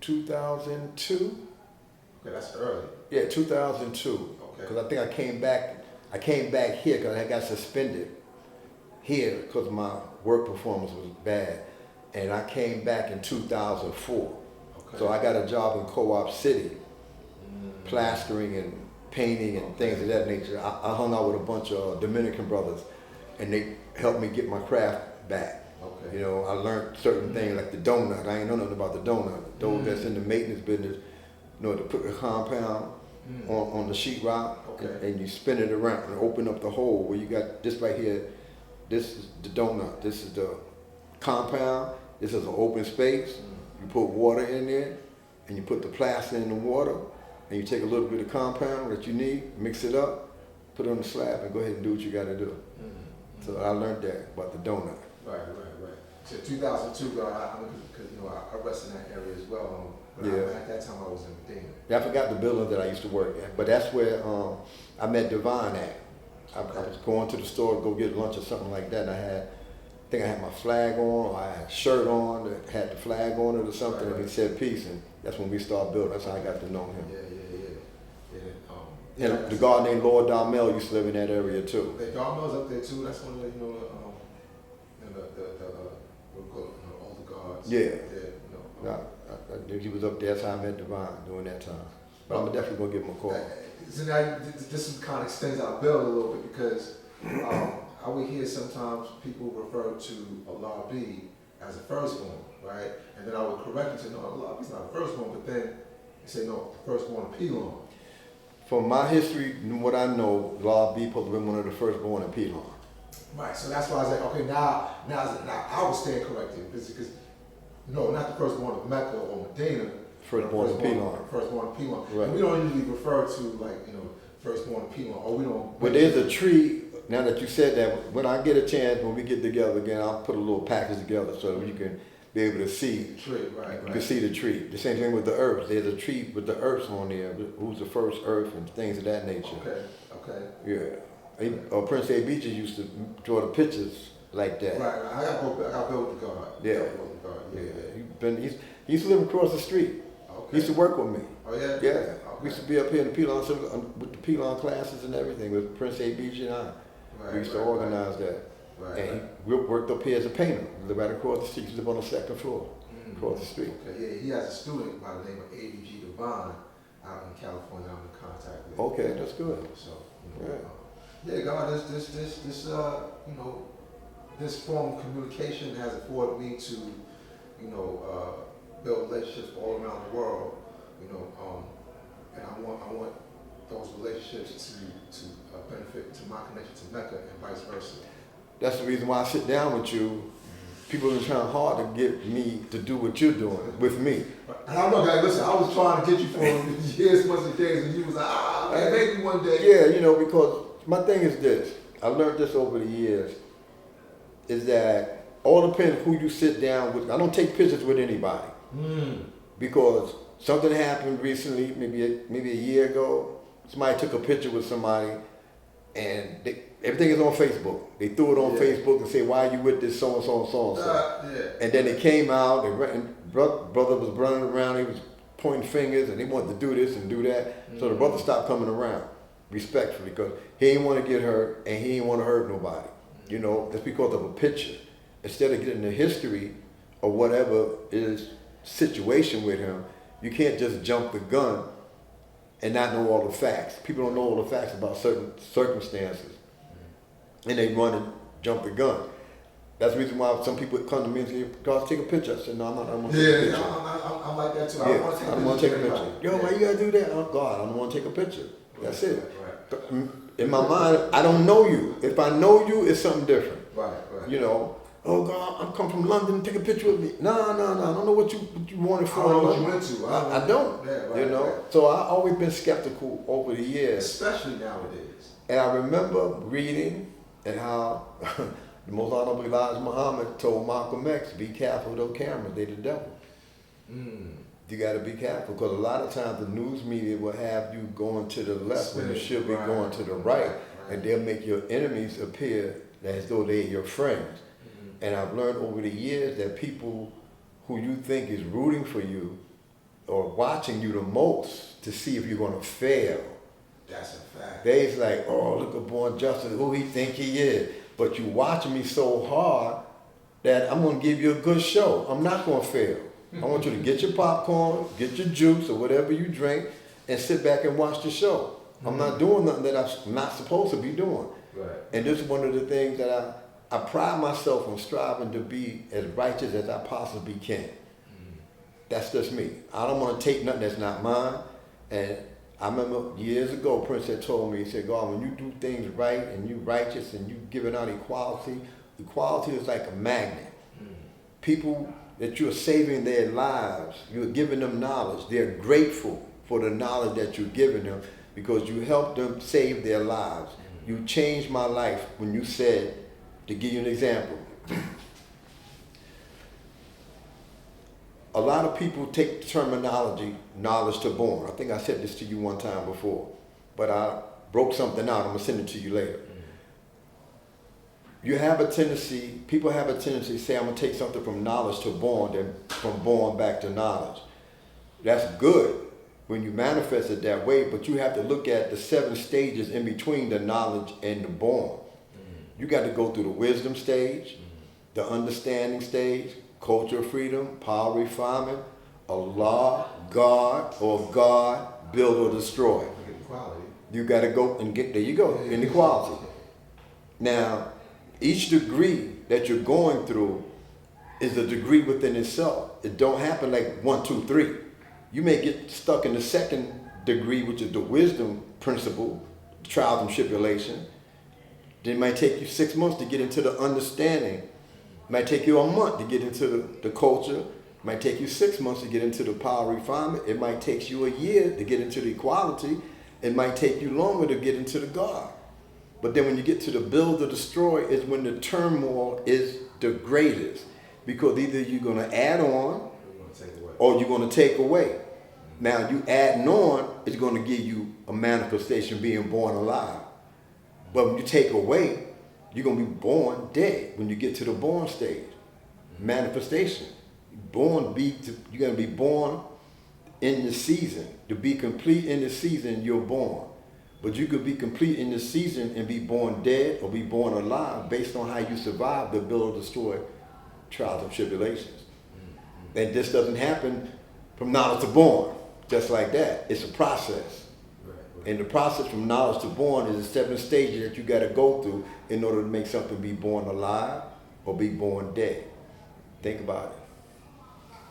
[SPEAKER 2] 2002?
[SPEAKER 1] Okay, that's early.
[SPEAKER 2] Yeah, 2002.
[SPEAKER 1] Okay.
[SPEAKER 2] Because I think I came back here because I got suspended here because my work performance was bad. And I came back in 2004.
[SPEAKER 1] Okay.
[SPEAKER 2] So I got a job in Co-op City, plastering and painting and things of that nature. I hung out with a bunch of Dominican brothers, and they helped me get my craft back.
[SPEAKER 1] Okay.
[SPEAKER 2] I learned certain things like the donut. I ain't know nothing about the donut. Those that's in the maintenance business, to put the compound on the sheetrock, and you spin it around and open up the hole where you got this right here. This is the donut. This is the compound. This is an open space. You put water in there, and you put the plaster in the water, and you take a little bit of compound that you need, mix it up, put it on the slab, and go ahead and do what you got to do. So I learned that about the donut.
[SPEAKER 1] Right. So 2002, because I rest in that area as well. But at that time I was in Medina.
[SPEAKER 2] Yeah, I forgot the building that I used to work at, but that's where I met Devon at. I was going to the store to go get lunch or something like that, and I think I had my flag on, or I had a shirt on that had the flag on it or something, and it said peace, and that's when we started building. That's how I got to know him.
[SPEAKER 1] Yeah.
[SPEAKER 2] And the guy named Lord Darmel used to live in that area too.
[SPEAKER 1] The Darmel's up there too. That's one of the older guards.
[SPEAKER 2] Yeah. He was up there. That's how I met Devon during that time. But I'm definitely gonna give him a call.
[SPEAKER 1] So now this kind of extends our bill a little bit because I would hear sometimes people refer to a Lab as a firstborn, right? And then I would correct them and say, no, Lab is not a firstborn, but then they say, no, the firstborn of Pilon.
[SPEAKER 2] From my history and what I know, Lab supposed to be one of the firstborn in Pilon.
[SPEAKER 1] Right, so that's why I was like, okay, now I would stand corrected because no, not the firstborn of Mecca or Medina.
[SPEAKER 2] Firstborn of Pilon.
[SPEAKER 1] Firstborn of Pilon.
[SPEAKER 2] Right.
[SPEAKER 1] And we don't usually refer to firstborn of Pilon, or we don't.
[SPEAKER 2] But there's a tree. Now that you said that, when I get a chance, when we get together again, I'll put a little package together so you can be able to see.
[SPEAKER 1] The tree, right.
[SPEAKER 2] You can see the tree. The same thing with the earth. There's a tree with the earths on there. Who's the first earth and things of that nature.
[SPEAKER 1] Okay.
[SPEAKER 2] Yeah. Prince A. Beaches used to draw the pictures like that.
[SPEAKER 1] Right. I got built the guard.
[SPEAKER 2] Yeah. He used to live across the street.
[SPEAKER 1] Okay.
[SPEAKER 2] He used to work with me.
[SPEAKER 1] Oh yeah.
[SPEAKER 2] Yeah.
[SPEAKER 1] Okay.
[SPEAKER 2] We used to be up here in the Pilon with the Pilon classes and everything with Prince A. Beach and I. We used to organize that.
[SPEAKER 1] Right.
[SPEAKER 2] And he worked up here as a painter. He lived right across the street. He lived on the second floor, across the street.
[SPEAKER 1] Okay, yeah, he has a student by the name of ADG Devon out in California. I'm in contact with.
[SPEAKER 2] Okay, that's good.
[SPEAKER 1] So,
[SPEAKER 2] Yeah.
[SPEAKER 1] God, this form of communication has afforded me to, build relationships all around the world. and I want those relationships to benefit to my connection to Mecca and vice versa.
[SPEAKER 2] That's the reason why I sit down with you. People are trying hard to get me to do what you're doing with me.
[SPEAKER 1] And I know, guys, listen, I was trying to get you for years, months, and days, and you was like, man, maybe one day.
[SPEAKER 2] Yeah, you know, because my thing is this. I learned this over the years, is that all depends who you sit down with. I don't take pictures with anybody. Because something happened recently, maybe a year ago. Somebody took a picture with somebody, and everything is on Facebook. They threw it on Facebook and say, "Why are you with this so and so and so and so?" And then it came out. Brother was running around. He was pointing fingers, and he wanted to do this and do that. So the brother stopped coming around, respectfully, because he didn't want to get hurt and he didn't want to hurt nobody. You know, that's because of a picture. Instead of getting the history or whatever is situation with him, you can't just jump the gun and not know all the facts. People don't know all the facts about certain circumstances, and they run and jump the gun. That's the reason why some people come to me and say, "God, take a picture." I said, "No, I'm not. I don't want to take a picture."
[SPEAKER 1] Yeah, I'm like that too.
[SPEAKER 2] Yeah, I don't want to take a picture. Yo, why you gotta do that? Oh God, I don't want to take a picture. That's it. Right. In my mind, I don't know you. If I know you, it's something different.
[SPEAKER 1] Right.
[SPEAKER 2] You know. Oh God, I'm come from London. Take a picture with me. No. I don't know what you wanted for.
[SPEAKER 1] I don't know what you went to.
[SPEAKER 2] I don't.
[SPEAKER 1] Yeah, right,
[SPEAKER 2] you know.
[SPEAKER 1] Right.
[SPEAKER 2] So I always been skeptical over the years,
[SPEAKER 1] especially nowadays.
[SPEAKER 2] And I remember reading and how the most honorable Elijah Muhammad told Malcolm X, "Be careful of those cameras. They the devil." You got to be careful because a lot of times the news media will have you going to the left when you should be going to the right, and they'll make your enemies appear as though they're your friends. And I've learned over the years that people who you think is rooting for you or watching you the most to see if you're going to fail.
[SPEAKER 1] That's a fact.
[SPEAKER 2] They's like, "Oh, look at Born Justice, who he think he is." But you watching me so hard that I'm going to give you a good show. I'm not going to fail. I want you to get your popcorn, get your juice or whatever you drink, and sit back and watch the show. I'm not doing nothing that I'm not supposed to be doing.
[SPEAKER 1] Right.
[SPEAKER 2] And this is one of the things that I pride myself on striving to be as righteous as I possibly can. That's just me. I don't want to take nothing that's not mine. And I remember years ago, Prince had told me, he said, "God, when you do things right and you righteous and you giving out equality, equality is like a magnet. People that you're saving their lives, you're giving them knowledge. They're grateful for the knowledge that you're giving them because you helped them save their lives. You changed my life when you said," to give you an example, a lot of people take the terminology knowledge to born. I think I said this to you one time before, but I broke something out. I'm going to send it to you later. You have a tendency, people have a tendency to say, "I'm going to take something from knowledge to born, then from born back to knowledge." That's good when you manifest it that way, but you have to look at the 7 stages in between the knowledge and the born. You got to go through the wisdom stage, the understanding stage, culture of freedom, power refinement, Allah, God, or God, build or destroy. You got to go and get, there you go, inequality. Now, each degree that you're going through is a degree within itself. It don't happen like 1, 2, 3. You may get stuck in the second degree, which is the wisdom principle, trials and tribulation. Then it might take you 6 months to get into the understanding. It might take you a month to get into the culture. It might take you 6 months to get into the power refinement. It might take you a year to get into the equality. It might take you longer to get into the God. But then when you get to the build or destroy is when the turmoil is the greatest. Because either you're going to add on or you're going to take away. Now, you adding on is going to give you a manifestation being born alive. But when you take away, you're going to be born dead when you get to the born stage. Manifestation. You're going to be born in the season. To be complete in the season, you're born. But you could be complete in the season and be born dead or be born alive based on how you survive the build or destroy trials and tribulations. And this doesn't happen from knowledge to born, just like that. It's a process. And the process from knowledge to born is the 7 stages that you got to go through in order to make something be born alive or be born dead. Think about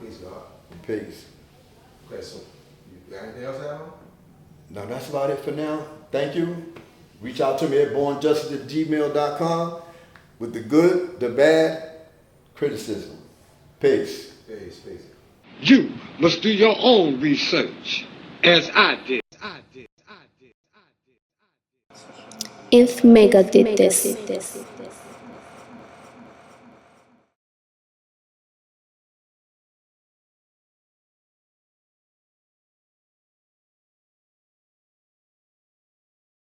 [SPEAKER 2] it.
[SPEAKER 1] Peace, God.
[SPEAKER 2] Peace.
[SPEAKER 1] Okay, so you got anything else, Alan?
[SPEAKER 2] No, that's about it for now. Thank you. Reach out to me at bornjustice@gmail.com with the good, the bad, criticism. Peace.
[SPEAKER 1] Peace.
[SPEAKER 4] You must do your own research, as I did.
[SPEAKER 3] INFMEGA did this.